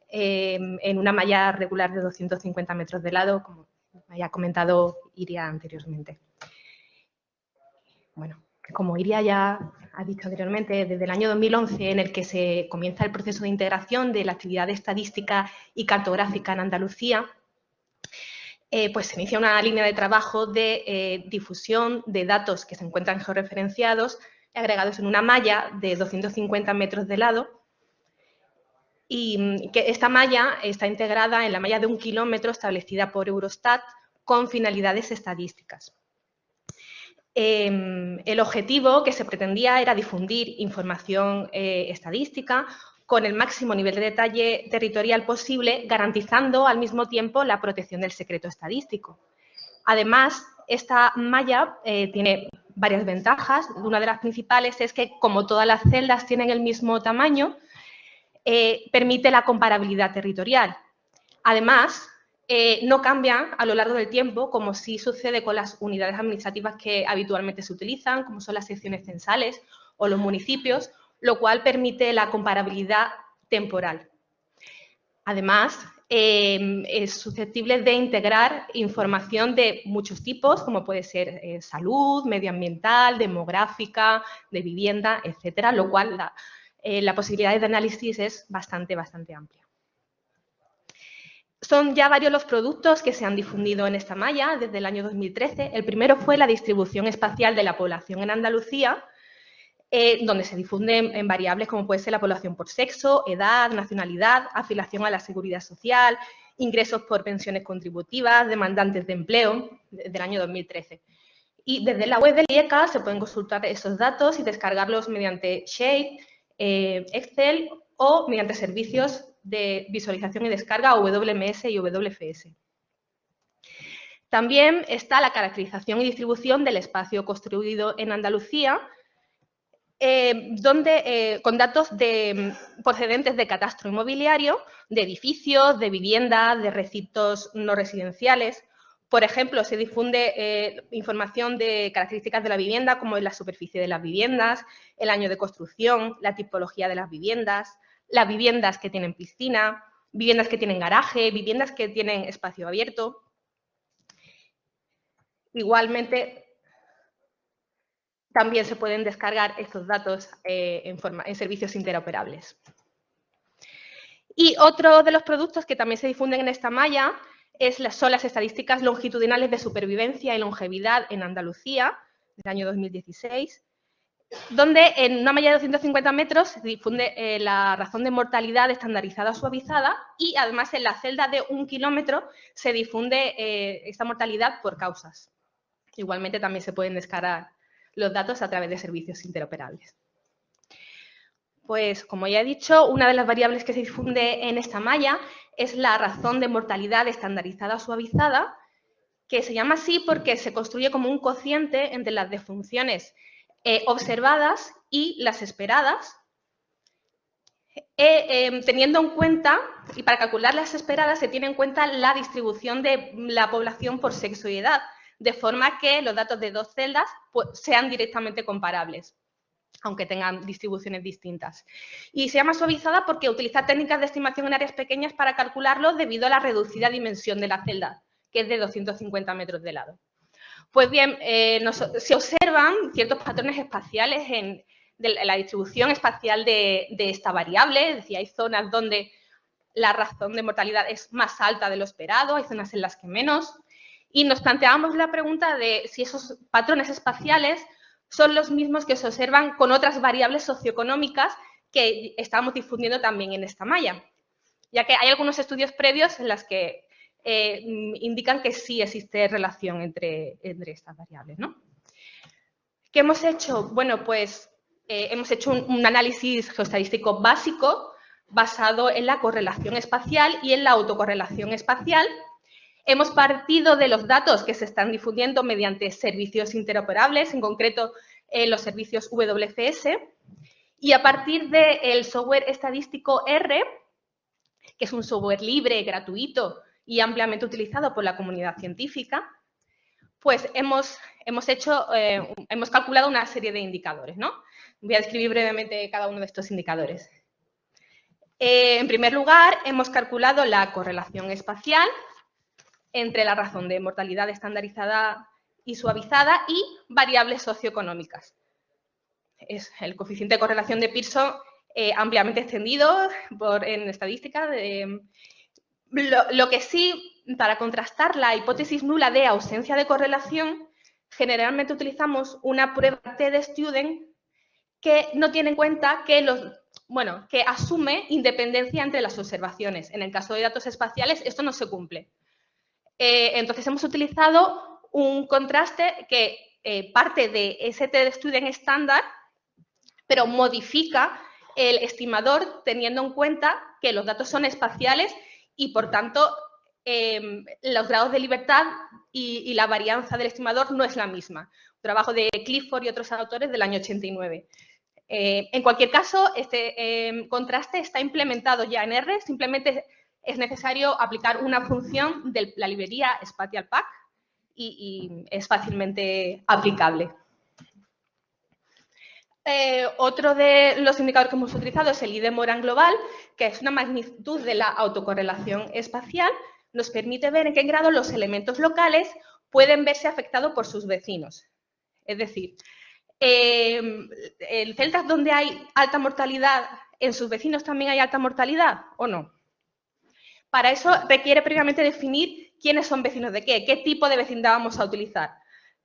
en una malla regular de 250 metros de lado, como había comentado Iria anteriormente. Bueno, como Iria ya ha dicho anteriormente, desde el año 2011, en el que se comienza el proceso de integración de la actividad estadística y cartográfica en Andalucía, pues se inicia una línea de trabajo de difusión de datos que se encuentran georreferenciados, agregados en una malla de 250 metros de lado, y que esta malla está integrada en la malla de 1 kilómetro establecida por Eurostat con finalidades estadísticas. El objetivo que se pretendía era difundir información estadística con el máximo nivel de detalle territorial posible, garantizando al mismo tiempo la protección del secreto estadístico. Además, esta malla tiene varias ventajas. Una de las principales es que, como todas las celdas tienen el mismo tamaño, permite la comparabilidad territorial. Además, no cambian a lo largo del tiempo, como sí sucede con las unidades administrativas que habitualmente se utilizan, como son las secciones censales o los municipios, lo cual permite la comparabilidad temporal. Además, es susceptible de integrar información de muchos tipos, como puede ser salud, medioambiental, demográfica, de vivienda, etcétera, lo cual la posibilidad de análisis es bastante amplia. Son ya varios los productos que se han difundido en esta malla desde el año 2013. El primero fue la distribución espacial de la población en Andalucía, donde se difunden en variables como puede ser la población por sexo, edad, nacionalidad, afiliación a la seguridad social, ingresos por pensiones contributivas, demandantes de empleo, desde el año 2013. Y desde la web del IECA se pueden consultar esos datos y descargarlos mediante Shape, Excel o mediante servicios de visualización y descarga WMS y WFS. También está la caracterización y distribución del espacio construido en Andalucía, con datos procedentes de catastro inmobiliario, de edificios, de viviendas, de recintos no residenciales. Por ejemplo, se difunde información de características de la vivienda, como es la superficie de las viviendas, el año de construcción, la tipología de las viviendas que tienen piscina, viviendas que tienen garaje, viviendas que tienen espacio abierto. Igualmente, también se pueden descargar estos datos en servicios interoperables. Y otro de los productos que también se difunden en esta malla son las estadísticas longitudinales de supervivencia y longevidad en Andalucía, del año 2016, donde en una malla de 250 metros se difunde la razón de mortalidad estandarizada o suavizada y además en la celda de 1 kilómetro se difunde esta mortalidad por causas. Igualmente también se pueden descargar los datos a través de servicios interoperables. Pues, como ya he dicho, una de las variables que se difunde en esta malla es la razón de mortalidad estandarizada o suavizada, que se llama así porque se construye como un cociente entre las defunciones observadas y las esperadas, teniendo en cuenta, y para calcular las esperadas se tiene en cuenta la distribución de la población por sexo y edad, de forma que los datos de dos celdas pues, sean directamente comparables, aunque tengan distribuciones distintas. Y se llama suavizada porque utiliza técnicas de estimación en áreas pequeñas para calcularlo debido a la reducida dimensión de la celda, que es de 250 metros de lado. Pues bien, se observan ciertos patrones espaciales en la distribución espacial de esta variable, es decir, hay zonas donde la razón de mortalidad es más alta de lo esperado, hay zonas en las que menos, y nos planteamos la pregunta de si esos patrones espaciales son los mismos que se observan con otras variables socioeconómicas que estamos difundiendo también en esta malla, ya que hay algunos estudios previos en los que indican que sí existe relación entre estas variables, ¿no? ¿Qué hemos hecho? Bueno, pues hemos hecho un análisis geoestadístico básico basado en la correlación espacial y en la autocorrelación espacial. Hemos partido de los datos que se están difundiendo mediante servicios interoperables, en concreto los servicios WFS, y a partir del software estadístico R, que es un software libre, gratuito y ampliamente utilizado por la comunidad científica, pues hemos calculado una serie de indicadores, ¿no? Voy a describir brevemente cada uno de estos indicadores. En primer lugar, hemos calculado la correlación espacial entre la razón de mortalidad estandarizada y suavizada y variables socioeconómicas. es el coeficiente de correlación de Pearson ampliamente extendido en estadística. Lo que sí, para contrastar la hipótesis nula de ausencia de correlación, generalmente utilizamos una prueba T-de-Student que no tiene en cuenta que que asume independencia entre las observaciones. En el caso de datos espaciales, esto no se cumple. Entonces, hemos utilizado un contraste que parte de ese T-de-Student estándar, pero modifica el estimador teniendo en cuenta que los datos son espaciales y, por tanto, los grados de libertad y la varianza del estimador no es la misma. Un trabajo de Clifford y otros autores del año 89. En cualquier caso, este contraste está implementado ya en R, simplemente es necesario aplicar una función de la librería SpatialPack y es fácilmente aplicable. Otro de los indicadores que hemos utilizado es el ID-Moran global, que es una magnitud de la autocorrelación espacial. Nos permite ver en qué grado los elementos locales pueden verse afectados por sus vecinos. Es decir, en celdas donde hay alta mortalidad, ¿en sus vecinos también hay alta mortalidad o no? Para eso requiere previamente definir quiénes son vecinos de qué tipo de vecindad vamos a utilizar.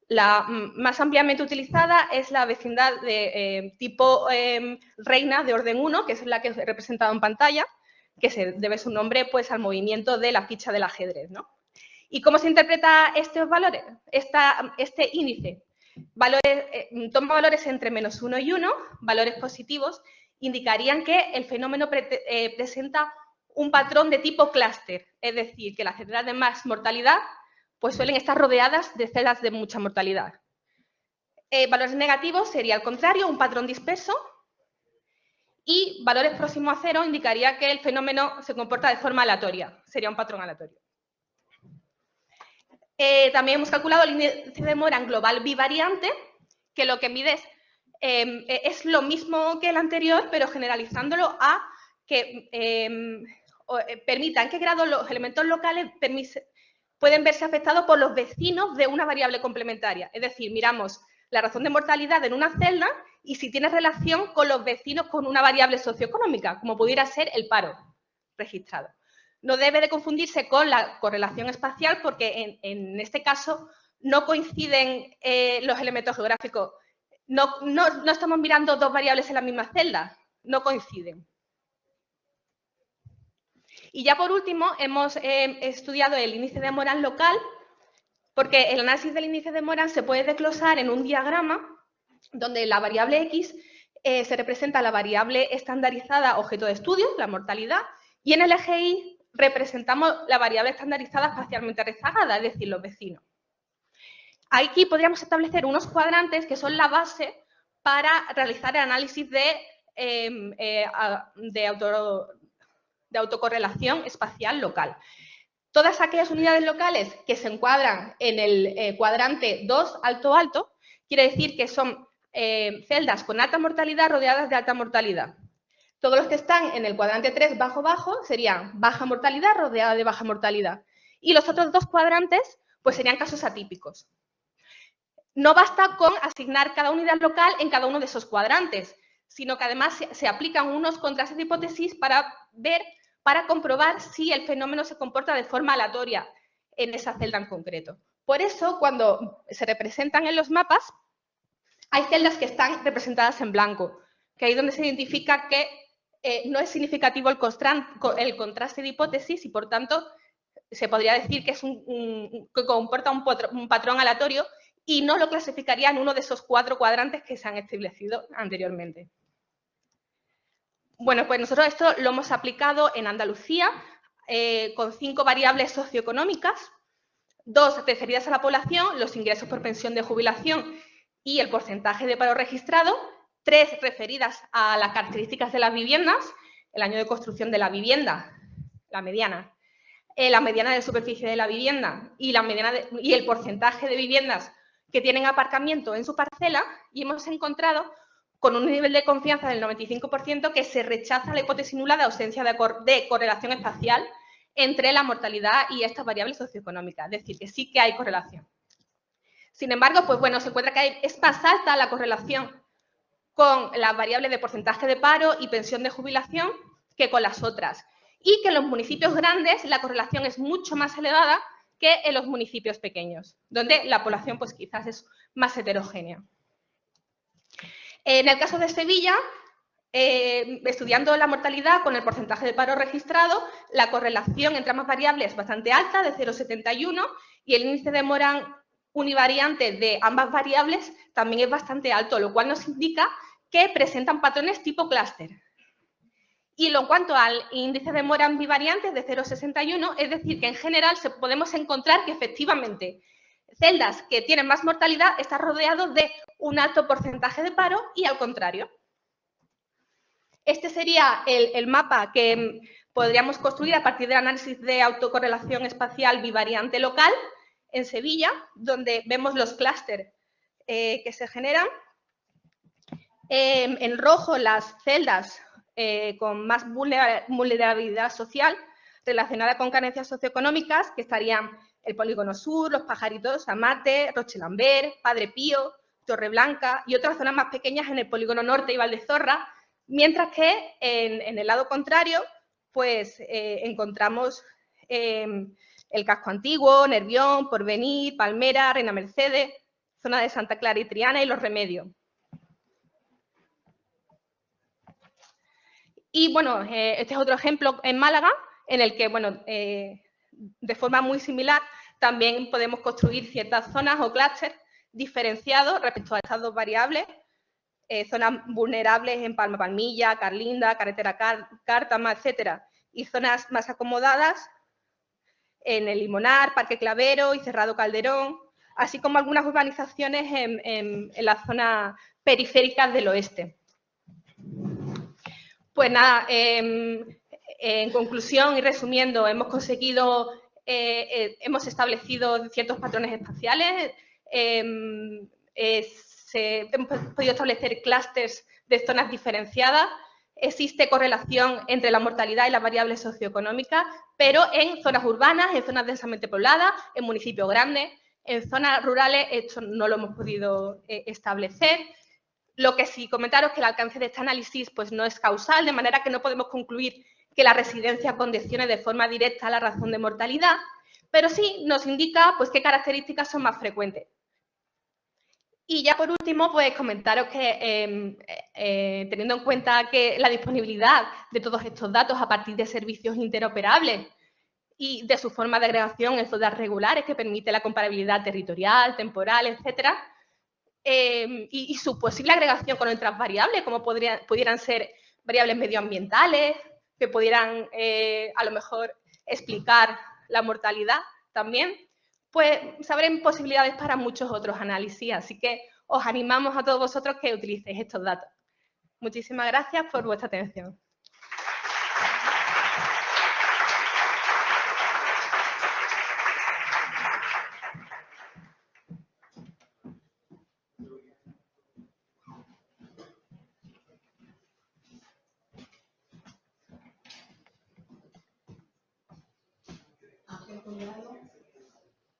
La más ampliamente utilizada es la vecindad de tipo reina de orden 1, que es la que he representado en pantalla, que se debe su nombre pues, al movimiento de la ficha del ajedrez, ¿no? ¿Y cómo se interpreta estos valores, este índice? Toma valores entre -1 y 1, valores positivos, indicarían que el fenómeno presenta un patrón de tipo clúster, es decir, que las celdas de más mortalidad pues suelen estar rodeadas de celdas de mucha mortalidad. Valores negativos sería al contrario, un patrón disperso, y valores próximos a 0 indicaría que el fenómeno se comporta de forma aleatoria, sería un patrón aleatorio. También hemos calculado el índice de Moran global bivariante, que lo que mide es lo mismo que el anterior, pero generalizándolo a que permita en qué grado los elementos locales pueden verse afectados por los vecinos de una variable complementaria. Es decir, miramos la razón de mortalidad en una celda y si tiene relación con los vecinos con una variable socioeconómica, como pudiera ser el paro registrado. No debe de confundirse con la correlación espacial porque en este caso no coinciden los elementos geográficos. No estamos mirando dos variables en la misma celda, no coinciden. Y ya por último, hemos estudiado el índice de Moran local, porque el análisis del índice de Moran se puede desglosar en un diagrama donde la variable X se representa la variable estandarizada objeto de estudio, la mortalidad, y en el eje Y representamos la variable estandarizada espacialmente rezagada, es decir, los vecinos. Aquí podríamos establecer unos cuadrantes que son la base para realizar el análisis de autocorrelación espacial local. Todas aquellas unidades locales que se encuadran en el cuadrante 2 alto-alto, quiere decir que son celdas con alta mortalidad rodeadas de alta mortalidad. Todos los que están en el cuadrante 3 bajo-bajo serían baja mortalidad rodeada de baja mortalidad. Y los otros dos cuadrantes pues serían casos atípicos. No basta con asignar cada unidad local en cada uno de esos cuadrantes, sino que además se aplican unos contrastes de hipótesis para comprobar si el fenómeno se comporta de forma aleatoria en esa celda en concreto. Por eso, cuando se representan en los mapas, hay celdas que están representadas en blanco, que ahí es donde se identifica que no es significativo el contraste de hipótesis y, por tanto, se podría decir que, que comporta un patrón aleatorio y no lo clasificaría en uno de esos 4 cuadrantes que se han establecido anteriormente. Bueno, pues nosotros esto lo hemos aplicado en Andalucía con 5 variables socioeconómicas, 2 referidas a la población, los ingresos por pensión de jubilación y el porcentaje de paro registrado, 3 referidas a las características de las viviendas, el año de construcción de la vivienda, la mediana de superficie de la vivienda y el porcentaje de viviendas que tienen aparcamiento en su parcela, y hemos encontrado con un nivel de confianza del 95% que se rechaza la hipótesis nula de ausencia de correlación espacial entre la mortalidad y estas variables socioeconómicas, es decir, que sí que hay correlación. Sin embargo, pues bueno, se encuentra que es más alta la correlación con las variables de porcentaje de paro y pensión de jubilación que con las otras. Y que en los municipios grandes la correlación es mucho más elevada que en los municipios pequeños, donde la población pues quizás es más heterogénea. En el caso de Sevilla, estudiando la mortalidad con el porcentaje de paro registrado, la correlación entre ambas variables es bastante alta, de 0,71, y el índice de Moran univariante de ambas variables también es bastante alto, lo cual nos indica que presentan patrones tipo clúster. Y en cuanto al índice de Moran bivariante de 0,61, es decir, que en general podemos encontrar que efectivamente celdas que tienen más mortalidad están rodeados de un alto porcentaje de paro y al contrario. Este sería el mapa que podríamos construir a partir del análisis de autocorrelación espacial bivariante local en Sevilla, donde vemos los clústeres que se generan. En rojo, las celdas con más vulnerabilidad social relacionada con carencias socioeconómicas, que estarían el Polígono Sur, Los Pajaritos, Amate, Rochelambert, Padre Pío, Torreblanca y otras zonas más pequeñas en el Polígono Norte y Valdezorra, mientras que en el lado contrario pues encontramos el Casco Antiguo, Nervión, Porvenir, Palmera, Reina Mercedes, zona de Santa Clara y Triana y Los Remedios. Y bueno, este es otro ejemplo en Málaga, en el que, bueno, de forma muy similar, también podemos construir ciertas zonas o clústeres diferenciados respecto a estas dos variables, zonas vulnerables en Palma Palmilla, Carlinda, Carretera Cártama, etcétera, y zonas más acomodadas en el Limonar, Parque Clavero y Cerrado Calderón, así como algunas urbanizaciones en la zona periférica del oeste. Pues nada, en conclusión y resumiendo, hemos establecido ciertos patrones espaciales, hemos podido establecer clústeres de zonas diferenciadas, existe correlación entre la mortalidad y las variables socioeconómicas, pero en zonas urbanas, en zonas densamente pobladas, en municipios grandes, en zonas rurales esto no lo hemos podido establecer. Lo que sí comentaros es que el alcance de este análisis pues, no es causal, de manera que no podemos concluir que la residencia condicione de forma directa la razón de mortalidad, pero sí nos indica pues, qué características son más frecuentes. Y ya por último, pues comentaros que teniendo en cuenta que la disponibilidad de todos estos datos a partir de servicios interoperables y de su forma de agregación en zonas regulares que permite la comparabilidad territorial, temporal, etcétera, y su posible agregación con otras variables, como pudieran ser variables medioambientales, que pudieran a lo mejor explicar la mortalidad también, pues se abren posibilidades para muchos otros análisis. Así que os animamos a todos vosotros que utilicéis estos datos. Muchísimas gracias por vuestra atención.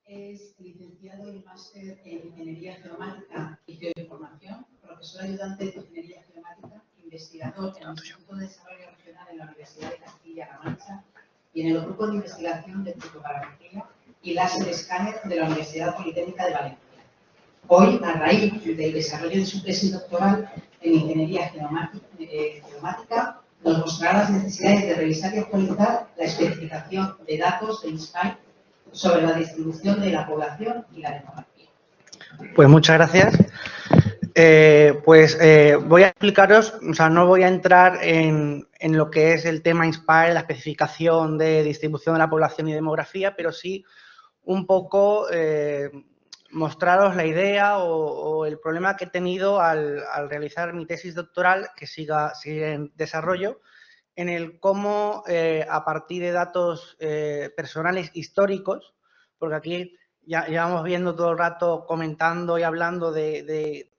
Es licenciado y máster en Ingeniería Geomática y Geoinformación, profesor ayudante de Ingeniería Geomática, investigador en el Instituto de Desarrollo Regional en la Universidad de Castilla-La Mancha y en el Grupo de Investigación de Fotogrametría y Láser Escáner de la Universidad Politécnica de Valencia. Hoy, a raíz del desarrollo de su tesis doctoral en Ingeniería Geomática, nos mostrará las necesidades de revisar y actualizar la especificación de datos de INSPIRE sobre la distribución de la población y la demografía. Pues muchas gracias. Voy a explicaros, o sea, no voy a entrar en lo que es el tema INSPIRE, la especificación de distribución de la población y demografía, pero sí un poco mostraros la idea o el problema que he tenido al realizar mi tesis doctoral, que sigue en desarrollo, en el cómo, a partir de datos personales históricos, porque aquí ya llevamos viendo todo el rato comentando y hablando de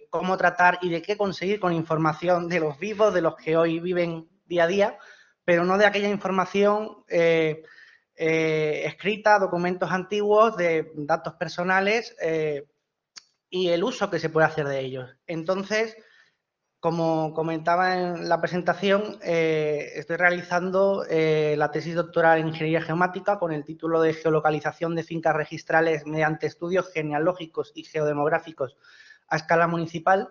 cómo tratar y de qué conseguir con información de los vivos, de los que hoy viven día a día, pero no de aquella información escrita, documentos antiguos, de datos personales y el uso que se puede hacer de ellos. Entonces, Como comentaba en la presentación, estoy realizando la tesis doctoral en Ingeniería Geomática con el título de Geolocalización de fincas registrales mediante estudios genealógicos y geodemográficos a escala municipal.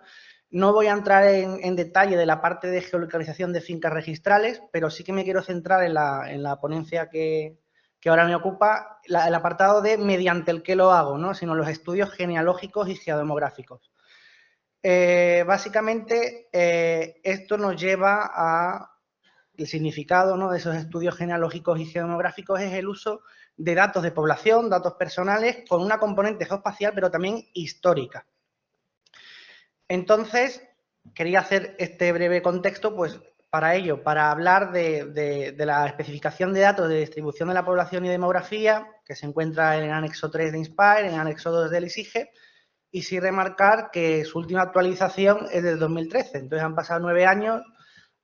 No voy a entrar en detalle de la parte de geolocalización de fincas registrales, pero sí que me quiero centrar en la ponencia que ahora me ocupa, el apartado de mediante el que lo hago, ¿no? Sino los estudios genealógicos y geodemográficos. Básicamente, esto nos lleva a el significado, ¿no?, de esos estudios genealógicos y geodemográficos es el uso de datos de población, datos personales, con una componente geoespacial, pero también histórica. Entonces, quería hacer este breve contexto, pues, para ello, para hablar de la especificación de datos de distribución de la población y demografía, que se encuentra en el anexo 3 de INSPIRE, en el anexo 2 del ISIGE, y sí remarcar que su última actualización es del 2013, entonces han pasado 9 años,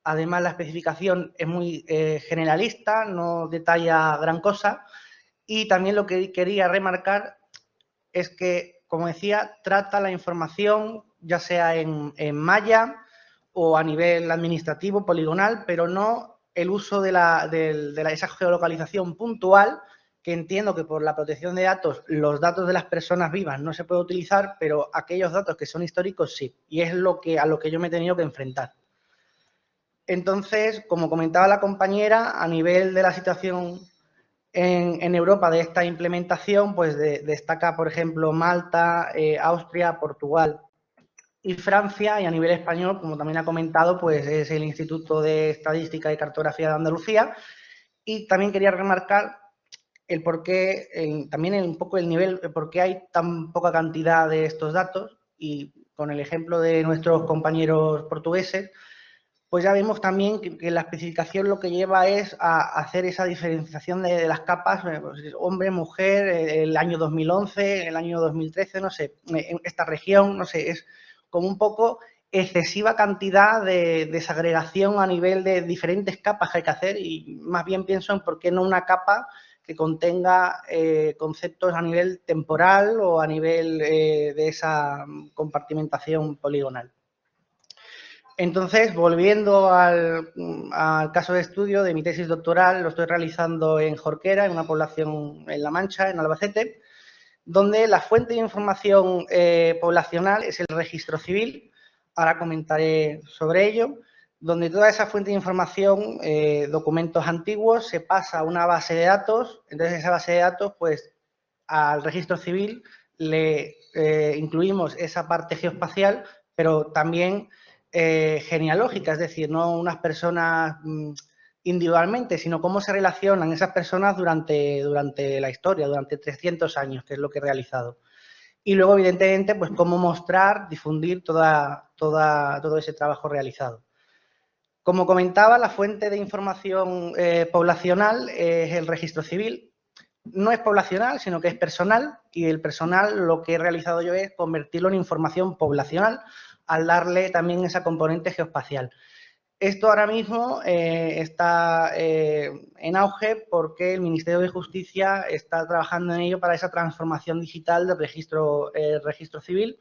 además la especificación es muy generalista, no detalla gran cosa, y también lo que quería remarcar es que, como decía, trata la información ya sea en malla o a nivel administrativo, poligonal, pero no el uso de esa geolocalización puntual, que entiendo que por la protección de datos, los datos de las personas vivas no se puede utilizar, pero aquellos datos que son históricos sí, y es a lo que yo me he tenido que enfrentar. Entonces, como comentaba la compañera, a nivel de la situación en Europa de esta implementación, pues destaca, por ejemplo, Malta, Austria, Portugal y Francia, y a nivel español, como también ha comentado, pues es el Instituto de Estadística y Cartografía de Andalucía. Y también quería remarcar el por qué, también un poco el nivel, por qué hay tan poca cantidad de estos datos, y con el ejemplo de nuestros compañeros portugueses, pues ya vemos también que la especificación lo que lleva es a hacer esa diferenciación de las capas, pues, hombre, mujer, el año 2011, el año 2013, no sé, en esta región, no sé, es como un poco excesiva cantidad de desagregación a nivel de diferentes capas que hay que hacer, y más bien pienso en por qué no una capa que contenga conceptos a nivel temporal o a nivel de esa compartimentación poligonal. Entonces, volviendo al caso de estudio de mi tesis doctoral, lo estoy realizando en Jorquera, en una población en La Mancha, en Albacete, donde la fuente de información poblacional es el registro civil. Ahora comentaré sobre ello, donde toda esa fuente de información, documentos antiguos, se pasa a una base de datos. Entonces, esa base de datos, pues, al registro civil le incluimos esa parte geoespacial, pero también genealógica, es decir, no unas personas individualmente, sino cómo se relacionan esas personas durante la historia, durante 300 años, que es lo que he realizado. Y luego, evidentemente, pues cómo mostrar, difundir todo ese trabajo realizado. Como comentaba, la fuente de información poblacional es el registro civil. No es poblacional, sino que es personal, y el personal lo que he realizado yo es convertirlo en información poblacional al darle también esa componente geoespacial. Esto ahora mismo está en auge porque el Ministerio de Justicia está trabajando en ello para esa transformación digital del registro civil,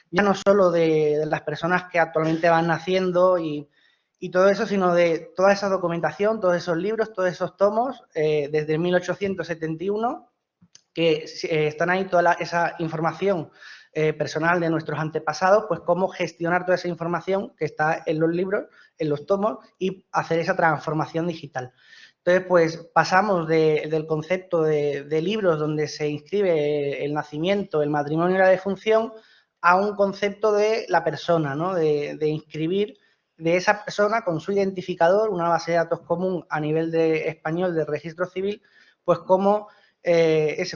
ya no solo de las personas que actualmente van naciendo y todo eso, sino de toda esa documentación, todos esos libros, todos esos tomos, desde 1871, que están ahí toda esa información personal de nuestros antepasados, pues cómo gestionar toda esa información que está en los libros, en los tomos, y hacer esa transformación digital. Entonces, pues pasamos del concepto de libros donde se inscribe el nacimiento, el matrimonio y la defunción, a un concepto de la persona, ¿no? De inscribir de esa persona con su identificador, una base de datos común a nivel de español del registro civil, pues cómo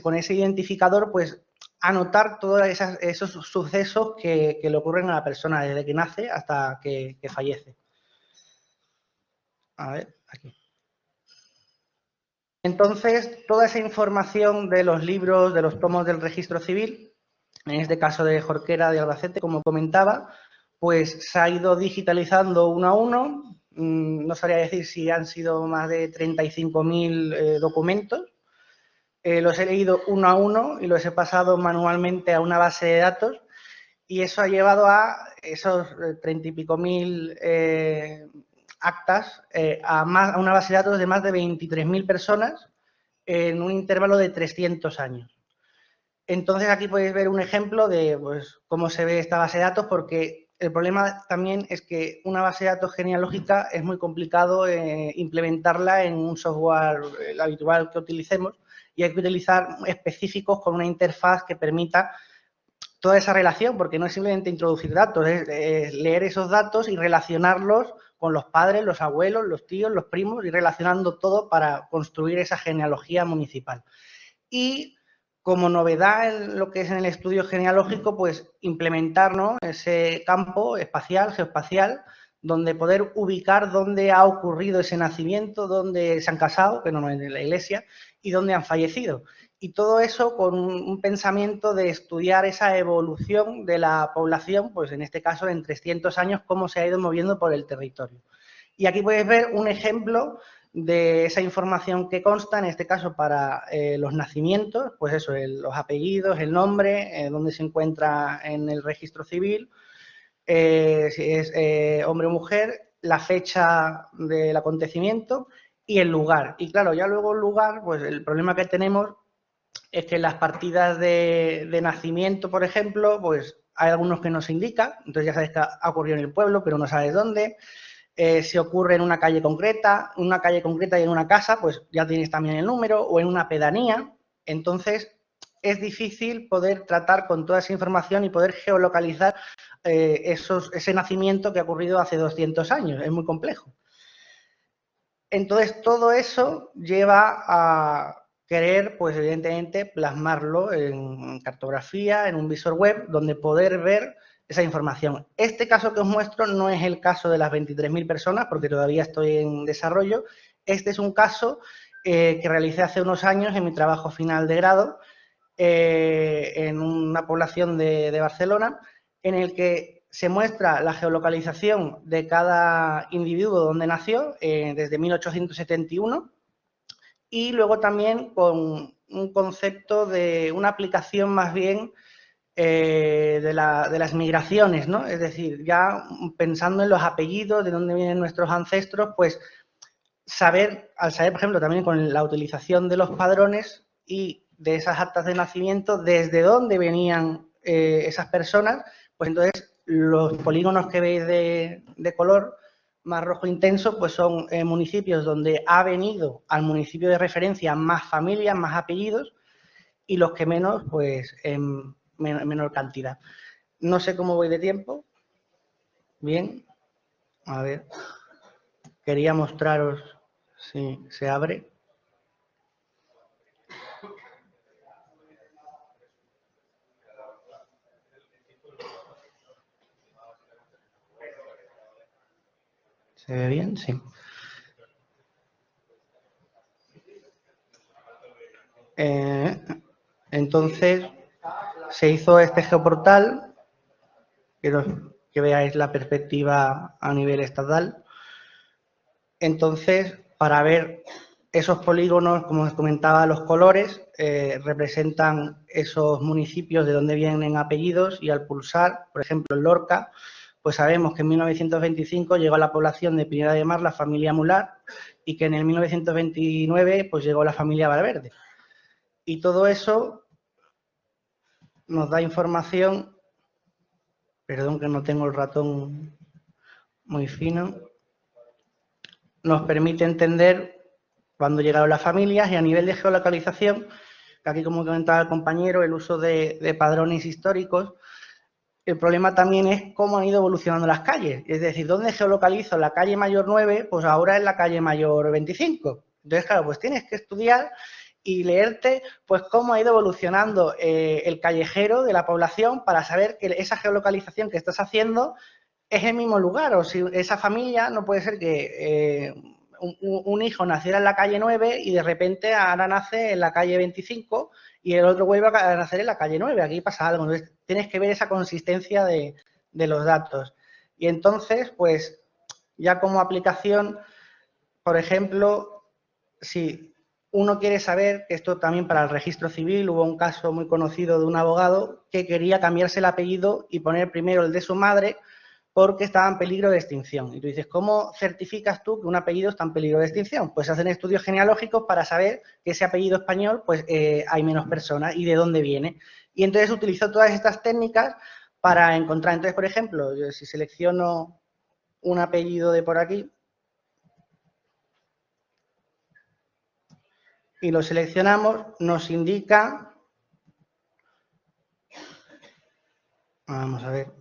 con ese identificador, pues anotar todos esos sucesos que le ocurren a la persona desde que nace hasta que fallece. A ver, aquí. Entonces, toda esa información de los libros, de los tomos del registro civil, en este caso de Jorquera de Albacete, como comentaba, pues se ha ido digitalizando uno a uno. No sabría decir si han sido más de 35.000 documentos. Los he leído uno a uno y los he pasado manualmente a una base de datos, y eso ha llevado a esos 30 y pico mil actas a una base de datos de más de 23.000 personas en un intervalo de 300 años. Entonces, aquí podéis ver un ejemplo de pues, cómo se ve esta base de datos, porque el problema también es que una base de datos genealógica es muy complicado implementarla en un software habitual que utilicemos, y hay que utilizar específicos con una interfaz que permita toda esa relación, porque no es simplemente introducir datos, es leer esos datos y relacionarlos con los padres, los abuelos, los tíos, los primos, y relacionando todo para construir esa genealogía municipal. Y como novedad en lo que es en el estudio genealógico, pues implementar, ¿no?, ese campo espacial, geoespacial, donde poder ubicar dónde ha ocurrido ese nacimiento, dónde se han casado, que no es en la iglesia, y dónde han fallecido. Y todo eso con un pensamiento de estudiar esa evolución de la población, pues en este caso en 300 años, cómo se ha ido moviendo por el territorio. Y aquí podéis ver un ejemplo de esa información que consta, en este caso para los nacimientos, pues eso, los apellidos, el nombre, dónde se encuentra en el registro civil, si es hombre o mujer, la fecha del acontecimiento y el lugar. Y claro, ya luego el lugar, pues el problema que tenemos es que en las partidas de nacimiento, por ejemplo, pues hay algunos que no se indican, entonces ya sabes que ha ocurrido en el pueblo, pero no sabes dónde. Si ocurre en una calle concreta y en una casa, pues ya tienes también el número, o en una pedanía. Entonces, es difícil poder tratar con toda esa información y poder geolocalizar ese nacimiento que ha ocurrido hace 200 años. Es muy complejo. Entonces, todo eso lleva a querer, pues evidentemente, plasmarlo en cartografía, en un visor web, donde poder ver esa información. Este caso que os muestro no es el caso de las 23.000 personas, porque todavía estoy en desarrollo. Este es un caso que realicé hace unos años en mi trabajo final de grado, en una población de Barcelona, en el que se muestra la geolocalización de cada individuo donde nació desde 1871, y luego también con un concepto de una aplicación más bien de las migraciones, ¿no? Es decir, ya pensando en los apellidos, de dónde vienen nuestros ancestros, pues al saber, por ejemplo, también con la utilización de los padrones y de esas actas de nacimiento, desde dónde venían esas personas, pues entonces los polígonos que veis de color más rojo intenso, pues son municipios donde ha venido al municipio de referencia más familias, más apellidos, y los que menos, pues en menor cantidad. No sé cómo voy de tiempo. Bien. A ver. Quería mostraros si se abre. ¿Se ve bien? Sí. Entonces, se hizo este geoportal. Quiero que veáis la perspectiva a nivel estatal. Entonces, para ver esos polígonos, como os comentaba, los colores representan esos municipios de donde vienen apellidos, y al pulsar, por ejemplo, en Lorca, pues sabemos que en 1925 llegó a la población de Pineda de Mar la familia Mular, y que en el 1929 pues llegó la familia Valverde. Y todo eso nos da información, perdón que no tengo el ratón muy fino, nos permite entender cuándo llegaron las familias, y a nivel de geolocalización, que aquí, como comentaba el compañero, el uso de padrones históricos, el problema también es cómo han ido evolucionando las calles. Es decir, ¿dónde geolocalizo la calle Mayor 9? Pues ahora es la calle Mayor 25. Entonces, claro, pues tienes que estudiar y leerte pues cómo ha ido evolucionando el callejero de la población, para saber que esa geolocalización que estás haciendo es el mismo lugar, o si esa familia no puede ser que un hijo naciera en la calle 9 y de repente ahora nace en la calle 25 y el otro vuelve a nacer en la calle 9. Aquí pasa algo. Entonces, tienes que ver esa consistencia de los datos. Y entonces, pues, ya como aplicación, por ejemplo, si uno quiere saber, que esto también para el registro civil, hubo un caso muy conocido de un abogado que quería cambiarse el apellido y poner primero el de su madre porque estaba en peligro de extinción. Y tú dices, ¿cómo certificas tú que un apellido está en peligro de extinción? Pues hacen estudios genealógicos para saber que ese apellido español, pues hay menos personas y de dónde viene. Y entonces utilizó todas estas técnicas para encontrar. Entonces, por ejemplo, yo si selecciono un apellido de por aquí y lo seleccionamos, nos indica, vamos a ver,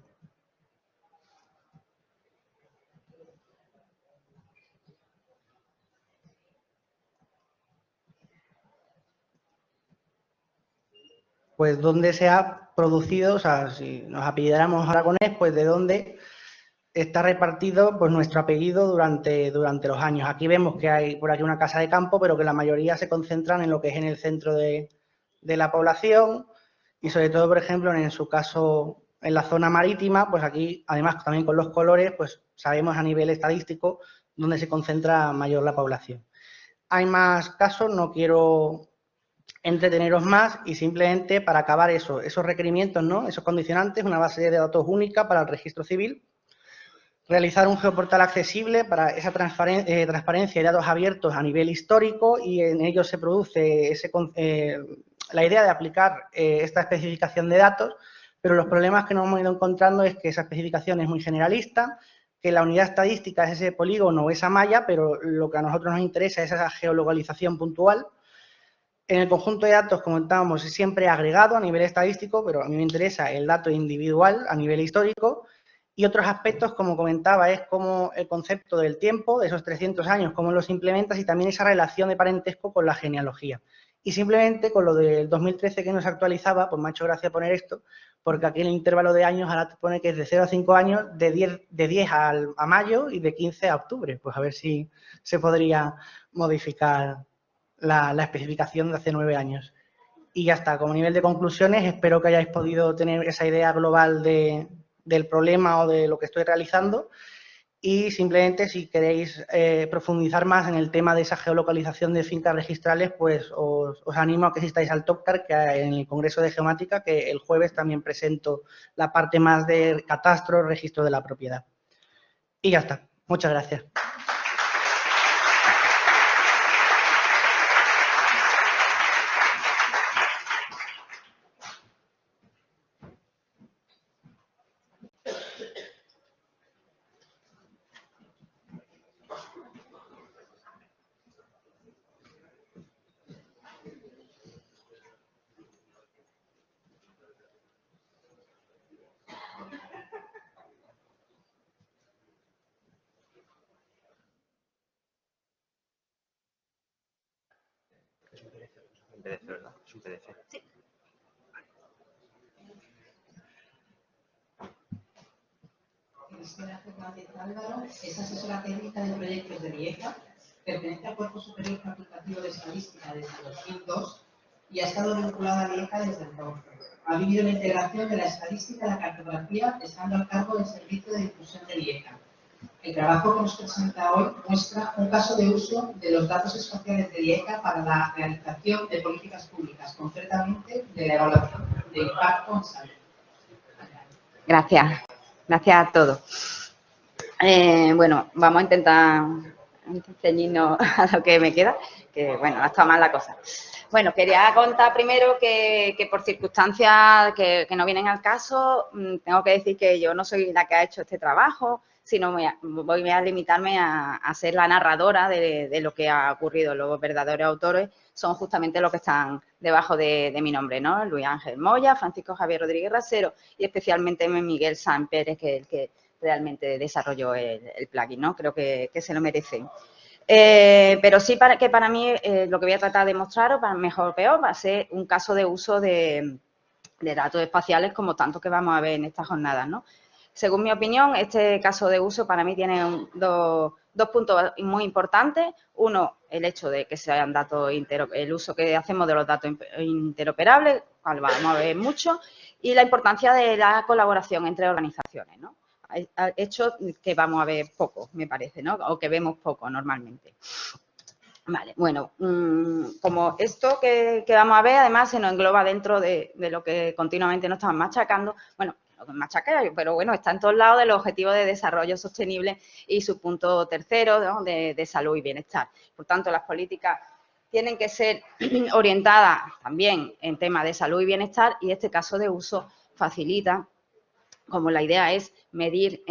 pues dónde se ha producido, o sea, si nos apellidáramos aragonés, pues de dónde está repartido pues nuestro apellido durante los años. Aquí vemos que hay por aquí una casa de campo, pero que la mayoría se concentran en lo que es en el centro de la población y sobre todo, por ejemplo, en su caso, en la zona marítima, pues aquí, además, también con los colores, pues sabemos a nivel estadístico dónde se concentra mayor la población. Hay más casos, no quiero entreteneros más y simplemente para acabar esos requerimientos, ¿no? Esos condicionantes, una base de datos única para el registro civil, realizar un geoportal accesible para esa transparencia y datos abiertos a nivel histórico y en ello se produce la idea de aplicar esta especificación de datos, pero los problemas que nos hemos ido encontrando es que esa especificación es muy generalista, que la unidad estadística es ese polígono o esa malla, pero lo que a nosotros nos interesa es esa geolocalización puntual. En el conjunto de datos, como comentábamos, es siempre agregado a nivel estadístico, pero a mí me interesa el dato individual a nivel histórico. Y otros aspectos, como comentaba, es como el concepto del tiempo, de esos 300 años, cómo los implementas y también esa relación de parentesco con la genealogía. Y simplemente con lo del 2013 que nos actualizaba, pues me ha hecho gracia poner esto, porque aquí en el intervalo de años ahora te pone que es de 0 a 5 años, de 10 a mayo y de 15 a octubre. Pues a ver si se podría modificar la especificación de hace 9 años. Y ya está, como nivel de conclusiones, espero que hayáis podido tener esa idea global del problema o de lo que estoy realizando y simplemente si queréis profundizar más en el tema de esa geolocalización de fincas registrales, pues os animo a que asistáis al TOCCAR, que en el Congreso de Geomática, que el jueves también presento la parte más de catastro, registro de la propiedad. Y ya está. Muchas gracias. un PDF, ¿verdad? Es un PDF. Sí. Cristina Fernández Álvaro es asesora técnica de proyectos de Lieja, pertenece al Cuerpo Superior Facultativo de Estadística desde 2002 y ha estado vinculada a Lieja desde entonces. Ha vivido la integración de la estadística y la cartografía, estando al cargo del Servicio de Difusión de Lieja. El trabajo que nos presenta hoy muestra un caso de uso de los datos espaciales de Lieja para la realización de políticas públicas, concretamente de la evaluación de impacto en salud. Gracias. Gracias a todos. Bueno, vamos a intentar ceñirnos a lo que me queda, que bueno, ha estado mal la cosa. Bueno, quería contar primero que por circunstancias que no vienen al caso, tengo que decir que yo no soy la que ha hecho este trabajo, sino voy a limitarme a ser la narradora de lo que ha ocurrido. Los verdaderos autores son justamente los que están debajo de mi nombre, ¿no? Luis Ángel Moya, Francisco Javier Rodríguez Rasero y especialmente Miguel San Pérez, que es el que realmente desarrolló el plugin, ¿no? Creo que se lo merecen. Pero sí para mí lo que voy a tratar de mostrar, o para mejor o peor, va a ser un caso de uso de datos espaciales como tanto que vamos a ver en estas jornadas, ¿no? Según mi opinión, este caso de uso para mí tiene dos puntos muy importantes. Uno, el hecho de que sean datos el uso que hacemos de los datos interoperables, cual vamos a ver mucho, y la importancia de la colaboración entre organizaciones, ¿no? Hecho que vamos a ver poco, me parece, ¿no? O que vemos poco normalmente. Vale, bueno, como esto que vamos a ver, además, se nos engloba dentro de lo que continuamente nos estamos machacando, bueno, pero bueno, está en todos lados del objetivo de desarrollo sostenible y su punto tercero, ¿no?, de salud y bienestar. Por tanto, las políticas tienen que ser orientadas también en temas de salud y bienestar y este caso de uso facilita, como la idea es medir,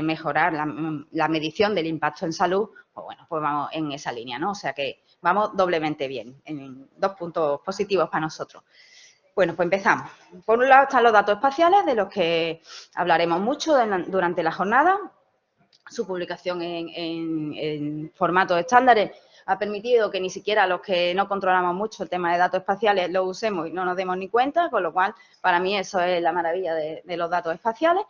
mejorar la medición del impacto en salud, pues bueno, pues vamos en esa línea, ¿no? O sea que vamos doblemente bien, en 2 puntos positivos para nosotros. Bueno, pues empezamos. Por un lado están los datos espaciales, de los que hablaremos mucho durante la jornada. Su publicación en formatos estándares ha permitido que ni siquiera los que no controlamos mucho el tema de datos espaciales lo usemos y no nos demos ni cuenta, con lo cual, para mí, eso es la maravilla de los datos espaciales.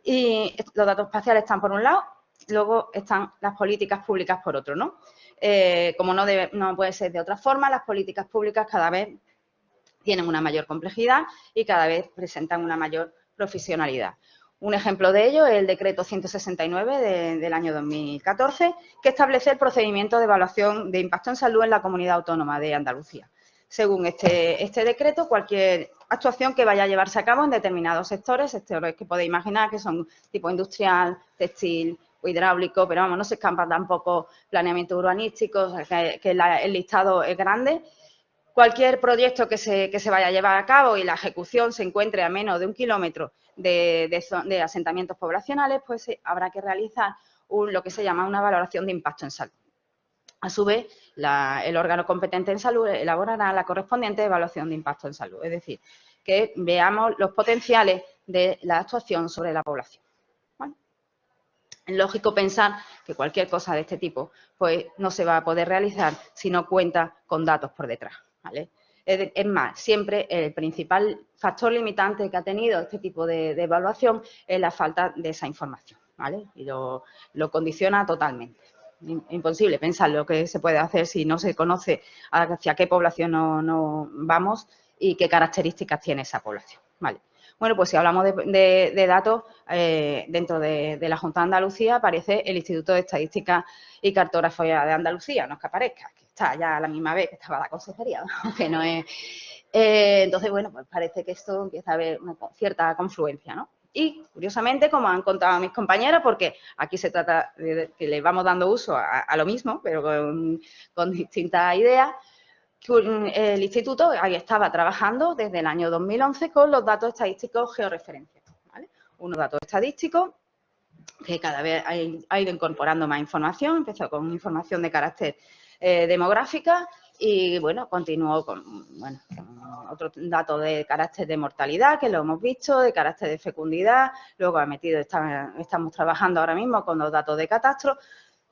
Y los datos espaciales están por un lado, luego están las políticas públicas por otro, ¿no? Como no puede ser de otra forma, las políticas públicas cada vez tienen una mayor complejidad y cada vez presentan una mayor profesionalidad. Un ejemplo de ello es el decreto 169 del año 2014, que establece el procedimiento de evaluación de impacto en salud en la Comunidad Autónoma de Andalucía. Según este decreto, cualquier actuación que vaya a llevarse a cabo en determinados sectores que podéis imaginar que son tipo industrial, textil o hidráulico, pero vamos, no se escapa tampoco planeamiento urbanístico, o sea, que el listado es grande. Cualquier proyecto que se vaya a llevar a cabo y la ejecución se encuentre a menos de 1 kilómetro de asentamientos poblacionales, pues habrá que realizar lo que se llama una valoración de impacto en salud. A su vez, el órgano competente en salud elaborará la correspondiente evaluación de impacto en salud. Es decir, que veamos los potenciales de la actuación sobre la población. ¿Vale? Es lógico pensar que cualquier cosa de este tipo pues, no se va a poder realizar si no cuenta con datos por detrás. ¿Vale? Es más, siempre el principal factor limitante que ha tenido este tipo de evaluación es la falta de esa información, ¿vale? Y lo condiciona totalmente. Imposible pensar lo que se puede hacer si no se conoce hacia qué población no vamos y qué características tiene esa población, ¿vale? Bueno, pues si hablamos de datos, dentro de la Junta de Andalucía aparece el Instituto de Estadística y Cartografía de Andalucía, no es que aparezca, que está ya a la misma vez que estaba la consejería, aunque no es. Entonces, bueno, pues parece que esto empieza a haber una cierta confluencia, ¿no? Y, curiosamente, como han contado mis compañeras, porque aquí se trata de que le vamos dando uso a lo mismo, pero con distintas ideas, el instituto ahí estaba trabajando desde el año 2011 con los datos estadísticos georreferenciados, ¿vale? Unos datos estadísticos que cada vez ha ido incorporando más información, empezó con información de carácter demográfica y, bueno, continuó con otros datos de carácter de mortalidad, que lo hemos visto, de carácter de fecundidad, luego estamos trabajando ahora mismo con los datos de catastro.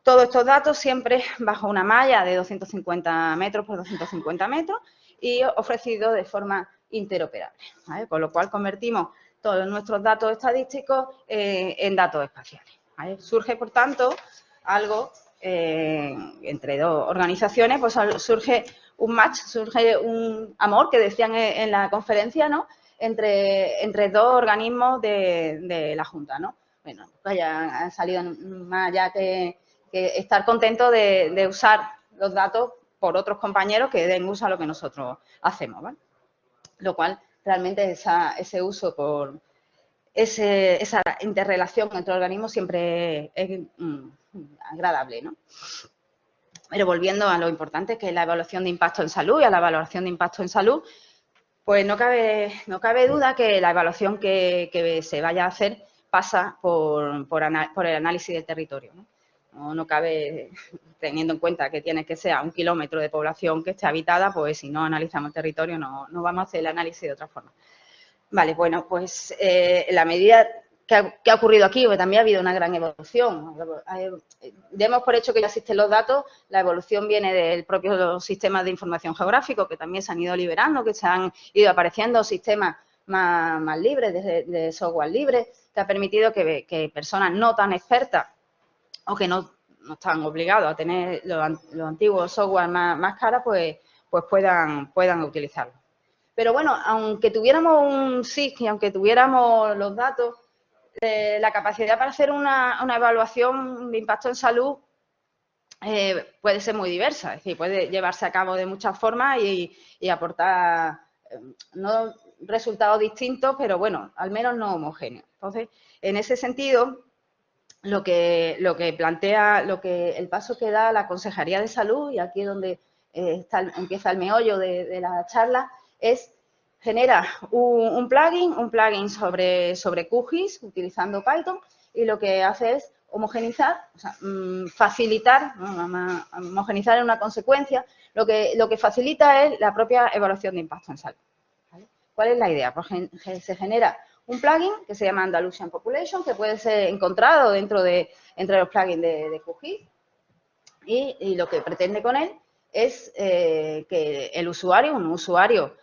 Todos estos datos siempre bajo una malla de 250 metros por 250 metros y ofrecidos de forma interoperable, ¿vale? Con lo cual convertimos todos nuestros datos estadísticos en datos espaciales, ¿vale? Surge, por tanto, algo entre dos organizaciones, pues surge un match, surge un amor, que decían en la conferencia, ¿no?, entre dos organismos de la Junta, ¿no? Bueno, pues ya ha salido más allá que estar contento de usar los datos por otros compañeros que den uso a lo que nosotros hacemos, ¿vale? Lo cual, realmente, ese uso esa interrelación entre organismos siempre es agradable, ¿no? Pero volviendo a lo importante, que es la evaluación de impacto en salud y a la valoración de impacto en salud, pues no cabe duda que la evaluación que se vaya a hacer pasa por el análisis del territorio, ¿no? No cabe, teniendo en cuenta que tiene que ser a 1 kilómetro de población que esté habitada, pues si no analizamos el territorio no vamos a hacer el análisis de otra forma. Vale, bueno, pues la medida que ha ocurrido aquí, porque también ha habido una gran evolución. Demos por hecho que ya existen los datos, la evolución viene del propio sistema de información geográfico, que también se han ido liberando, que se han ido apareciendo sistemas más libres, de software libre, que ha permitido que personas no tan expertas o que no están obligados a tener los antiguos software más caros, pues puedan utilizarlo. Pero bueno, aunque tuviéramos un SIG y aunque tuviéramos los datos, la capacidad para hacer una evaluación de impacto en salud puede ser muy diversa, es decir, puede llevarse a cabo de muchas formas y aportar no resultados distintos, pero bueno, al menos no homogéneos. Entonces, en ese sentido, lo que plantea, el paso que da la Consejería de Salud, y aquí es donde empieza el meollo de la charla, es generar un plugin sobre QGIS utilizando Python, y lo que hace es homogenizar, o sea, facilitar, homogenizar en una consecuencia, lo que facilita es la propia evaluación de impacto en salud. ¿Vale? ¿Cuál es la idea? Pues se genera un plugin que se llama Andalusian Population, que puede ser encontrado entre los plugins de QGIS, y lo que pretende con él es que el usuario, un usuario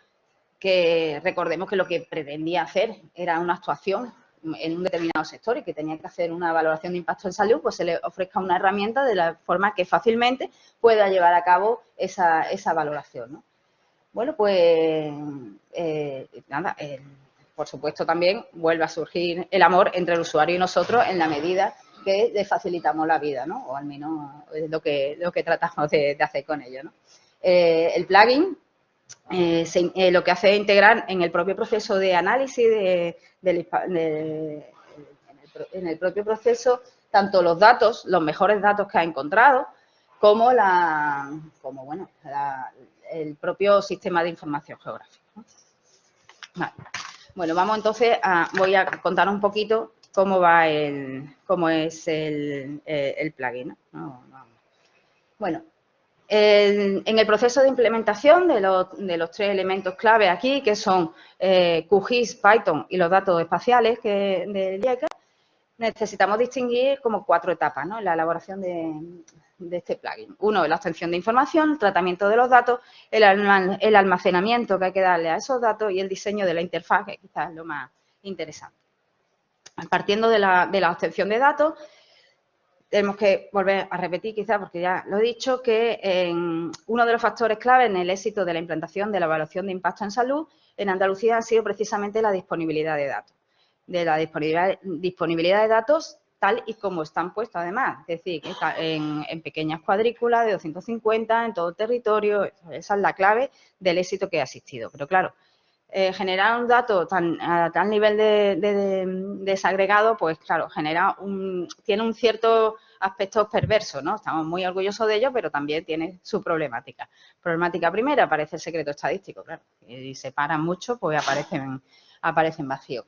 que recordemos que lo que pretendía hacer era una actuación en un determinado sector y que tenía que hacer una valoración de impacto en salud, pues se le ofrezca una herramienta de la forma que fácilmente pueda llevar a cabo esa valoración, ¿no? Bueno, pues nada, por supuesto también vuelve a surgir el amor entre el usuario y nosotros en la medida que le facilitamos la vida, ¿no? O al menos es lo que tratamos de hacer con ello, ¿no? El plugin lo que hace es integrar en el propio proceso de análisis en el propio proceso tanto los datos, los mejores datos que ha encontrado, como el propio sistema de información geográfica, ¿no? Vale. Bueno, vamos entonces voy a contar un poquito cómo es el plugin, ¿no? Bueno, en el proceso de implementación de los tres elementos clave aquí, que son QGIS, Python y los datos espaciales del IECA, necesitamos distinguir como 4 etapas, ¿no?, en la elaboración de este plugin. Uno es la obtención de información, el tratamiento de los datos, el almacenamiento que hay que darle a esos datos y el diseño de la interfaz, que quizás es lo más interesante. Partiendo de la obtención de datos, tenemos que volver a repetir, quizás, porque ya lo he dicho, que uno de los factores clave en el éxito de la implantación de la evaluación de impacto en salud en Andalucía ha sido precisamente la disponibilidad de datos. De la disponibilidad de datos tal y como están puestos, además. Es decir, que está en pequeñas cuadrículas de 250 en todo el territorio. Esa es la clave del éxito que ha existido. Pero, claro, generar un dato a tal nivel de desagregado, pues claro, tiene un cierto aspecto perverso, ¿no? Estamos muy orgullosos de ello, pero también tiene su problemática. Problemática primera, aparece el secreto estadístico, claro. Y se paran mucho, pues aparecen vacíos.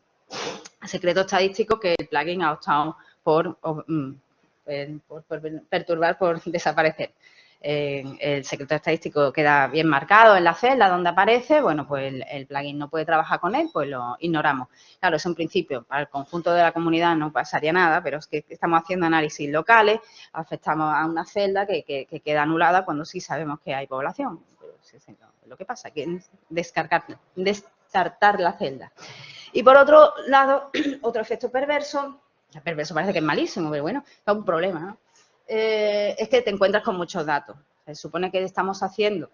Secreto estadístico que el plugin ha optado por perturbar, por desaparecer. El secreto estadístico queda bien marcado en la celda donde aparece, bueno, pues el plugin no puede trabajar con él, pues lo ignoramos. Claro, es un principio, para el conjunto de la comunidad no pasaría nada, pero es que estamos haciendo análisis locales, afectamos a una celda que queda anulada cuando sí sabemos que hay población. Pero lo que pasa es que descartar la celda. Y por otro lado, otro efecto perverso parece que es malísimo, pero bueno, es un problema, ¿no? Es que te encuentras con muchos datos. Se supone que estamos haciendo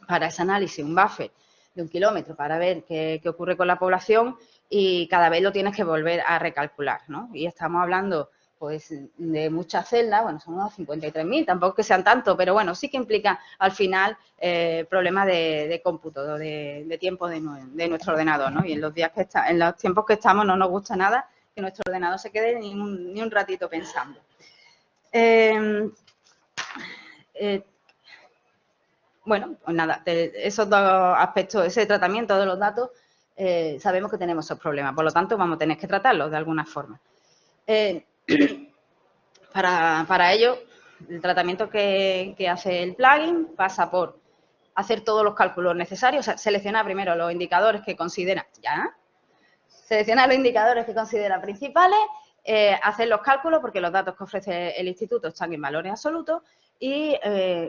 para ese análisis un buffer de 1 kilómetro para ver qué ocurre con la población y cada vez lo tienes que volver a recalcular, ¿no? Y estamos hablando pues de muchas celdas, bueno, son unos 53.000, tampoco que sean tanto, pero bueno, sí que implica al final problemas de cómputo, de tiempo de nuestro ordenador, ¿no? Y en los tiempos que estamos no nos gusta nada que nuestro ordenador se quede ni un ratito pensando. Bueno, pues nada, esos dos aspectos, ese tratamiento de los datos, sabemos que tenemos esos problemas, por lo tanto vamos a tener que tratarlos de alguna forma. Para ello, el tratamiento que hace el plugin pasa por hacer todos los cálculos necesarios, o sea, seleccionar primero los indicadores que considera, seleccionar los indicadores que considera principales, hacer los cálculos porque los datos que ofrece el instituto están en valores absolutos y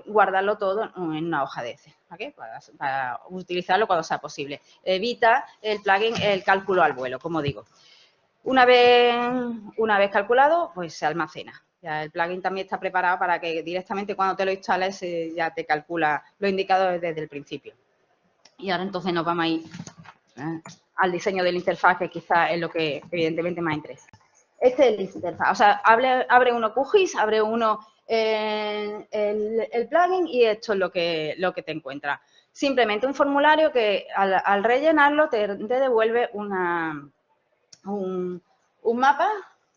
guardarlo todo en una hoja de Excel, ¿okay? Para utilizarlo cuando sea posible. Evita el plugin el cálculo al vuelo, como digo. Una vez calculado, pues se almacena. Ya el plugin también está preparado para que directamente cuando te lo instales ya te calcula los indicadores desde el principio. Y ahora entonces nos vamos a ir al diseño de la interfaz, que quizás es lo que evidentemente más interesa. Este es el interfaz. O sea, abre uno QGIS, abre uno el plugin y esto es lo que te encuentras. Simplemente un formulario que al rellenarlo te devuelve un mapa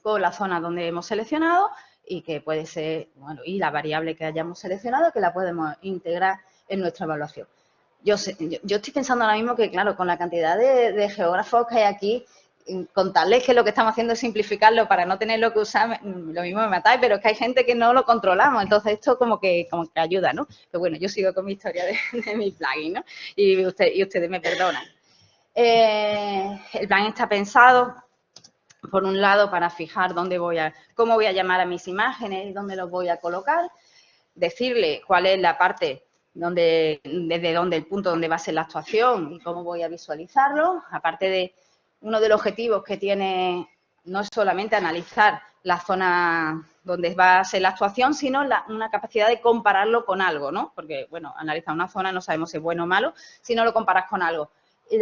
con la zona donde hemos seleccionado y que puede ser, bueno, y la variable que hayamos seleccionado que la podemos integrar en nuestra evaluación. Yo estoy pensando ahora mismo que, claro, con la cantidad de geógrafos que hay aquí, contarles que lo que estamos haciendo es simplificarlo para no tenerlo que usar, lo mismo me matáis, pero es que hay gente que no lo controlamos, entonces esto como que ayuda, ¿no? Pero bueno, yo sigo con mi historia de mi plugin, ¿no? Y ustedes me perdonan. El plugin está pensado, por un lado, para fijar cómo voy a llamar a mis imágenes y dónde los voy a colocar, decirle cuál es la parte desde donde el punto donde va a ser la actuación y cómo voy a visualizarlo. Aparte de uno de los objetivos que tiene no es solamente analizar la zona donde va a ser la actuación, sino una capacidad de compararlo con algo, ¿no? Porque, bueno, analizar una zona no sabemos si es bueno o malo, si no lo comparas con algo. Y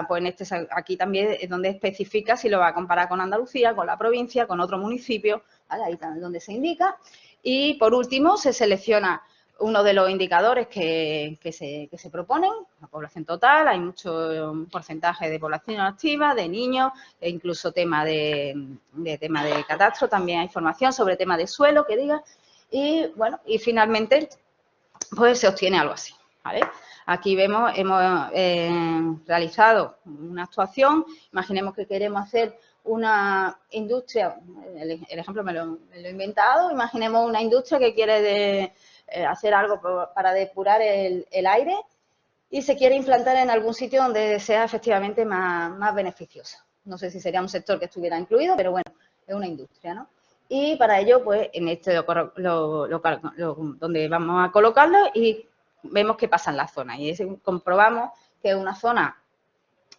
pues aquí también es donde especifica si lo va a comparar con Andalucía, con la provincia, con otro municipio, ¿vale? Ahí también es donde se indica. Y, por último, se selecciona uno de los indicadores que se proponen, la población total, hay mucho porcentaje de población activa, de niños, e incluso tema de catastro, también hay información sobre tema de suelo que diga, y bueno, y finalmente pues se obtiene algo así, ¿vale? Aquí hemos realizado una actuación, imaginemos que queremos hacer una industria, el ejemplo me lo he inventado, imaginemos una industria que quiere hacer algo para depurar el aire y se quiere implantar en algún sitio donde sea efectivamente más beneficioso. No sé si sería un sector que estuviera incluido, pero bueno, es una industria, ¿no? Y para ello, pues, en este donde vamos a colocarlo y vemos qué pasa en la zona. Y comprobamos que es una zona,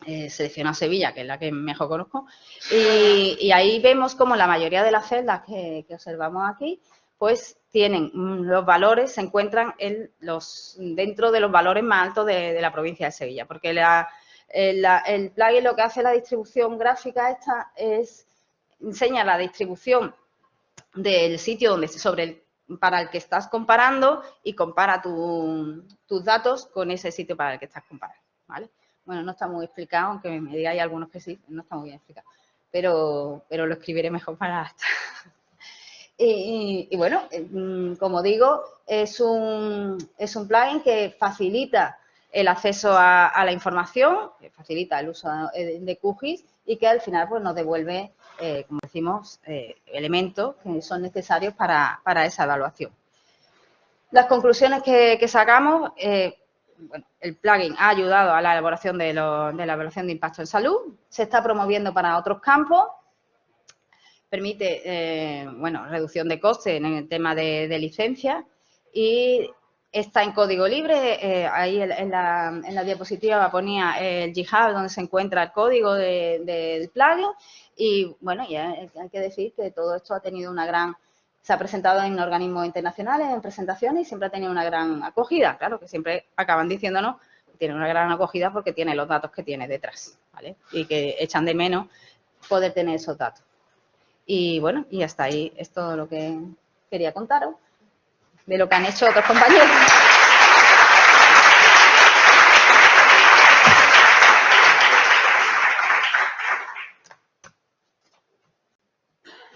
selecciono Sevilla, que es la que mejor conozco, y ahí vemos como la mayoría de las celdas que observamos aquí, pues tienen los valores, se encuentran dentro de los valores más altos de la provincia de Sevilla, porque el plugin lo que hace la distribución gráfica esta enseña la distribución del sitio para el que estás comparando y compara tus datos con ese sitio para el que estás comparando, ¿vale? Bueno, no está muy explicado, aunque me digáis algunos que sí, no está muy bien explicado, pero lo escribiré mejor para... Y bueno, como digo, es un plugin que facilita el acceso a la información, que facilita el uso de QGIS y que al final pues, nos devuelve, como decimos, elementos que son necesarios para esa evaluación. Las conclusiones que sacamos, bueno, el plugin ha ayudado a la elaboración de la evaluación de impacto en salud, se está promoviendo para otros campos, permite, bueno, reducción de costes en el tema de licencias y está en código libre. Ahí en la diapositiva ponía el GitHub donde se encuentra el código del plugin y, bueno, ya hay que decir que todo esto ha tenido se ha presentado en organismos internacionales, en presentaciones y siempre ha tenido una gran acogida. Claro, que siempre acaban diciéndonos que tiene una gran acogida porque tiene los datos que tiene detrás, ¿vale? Y que echan de menos poder tener esos datos. Y bueno, y hasta ahí es todo lo que quería contaros de lo que han hecho otros compañeros.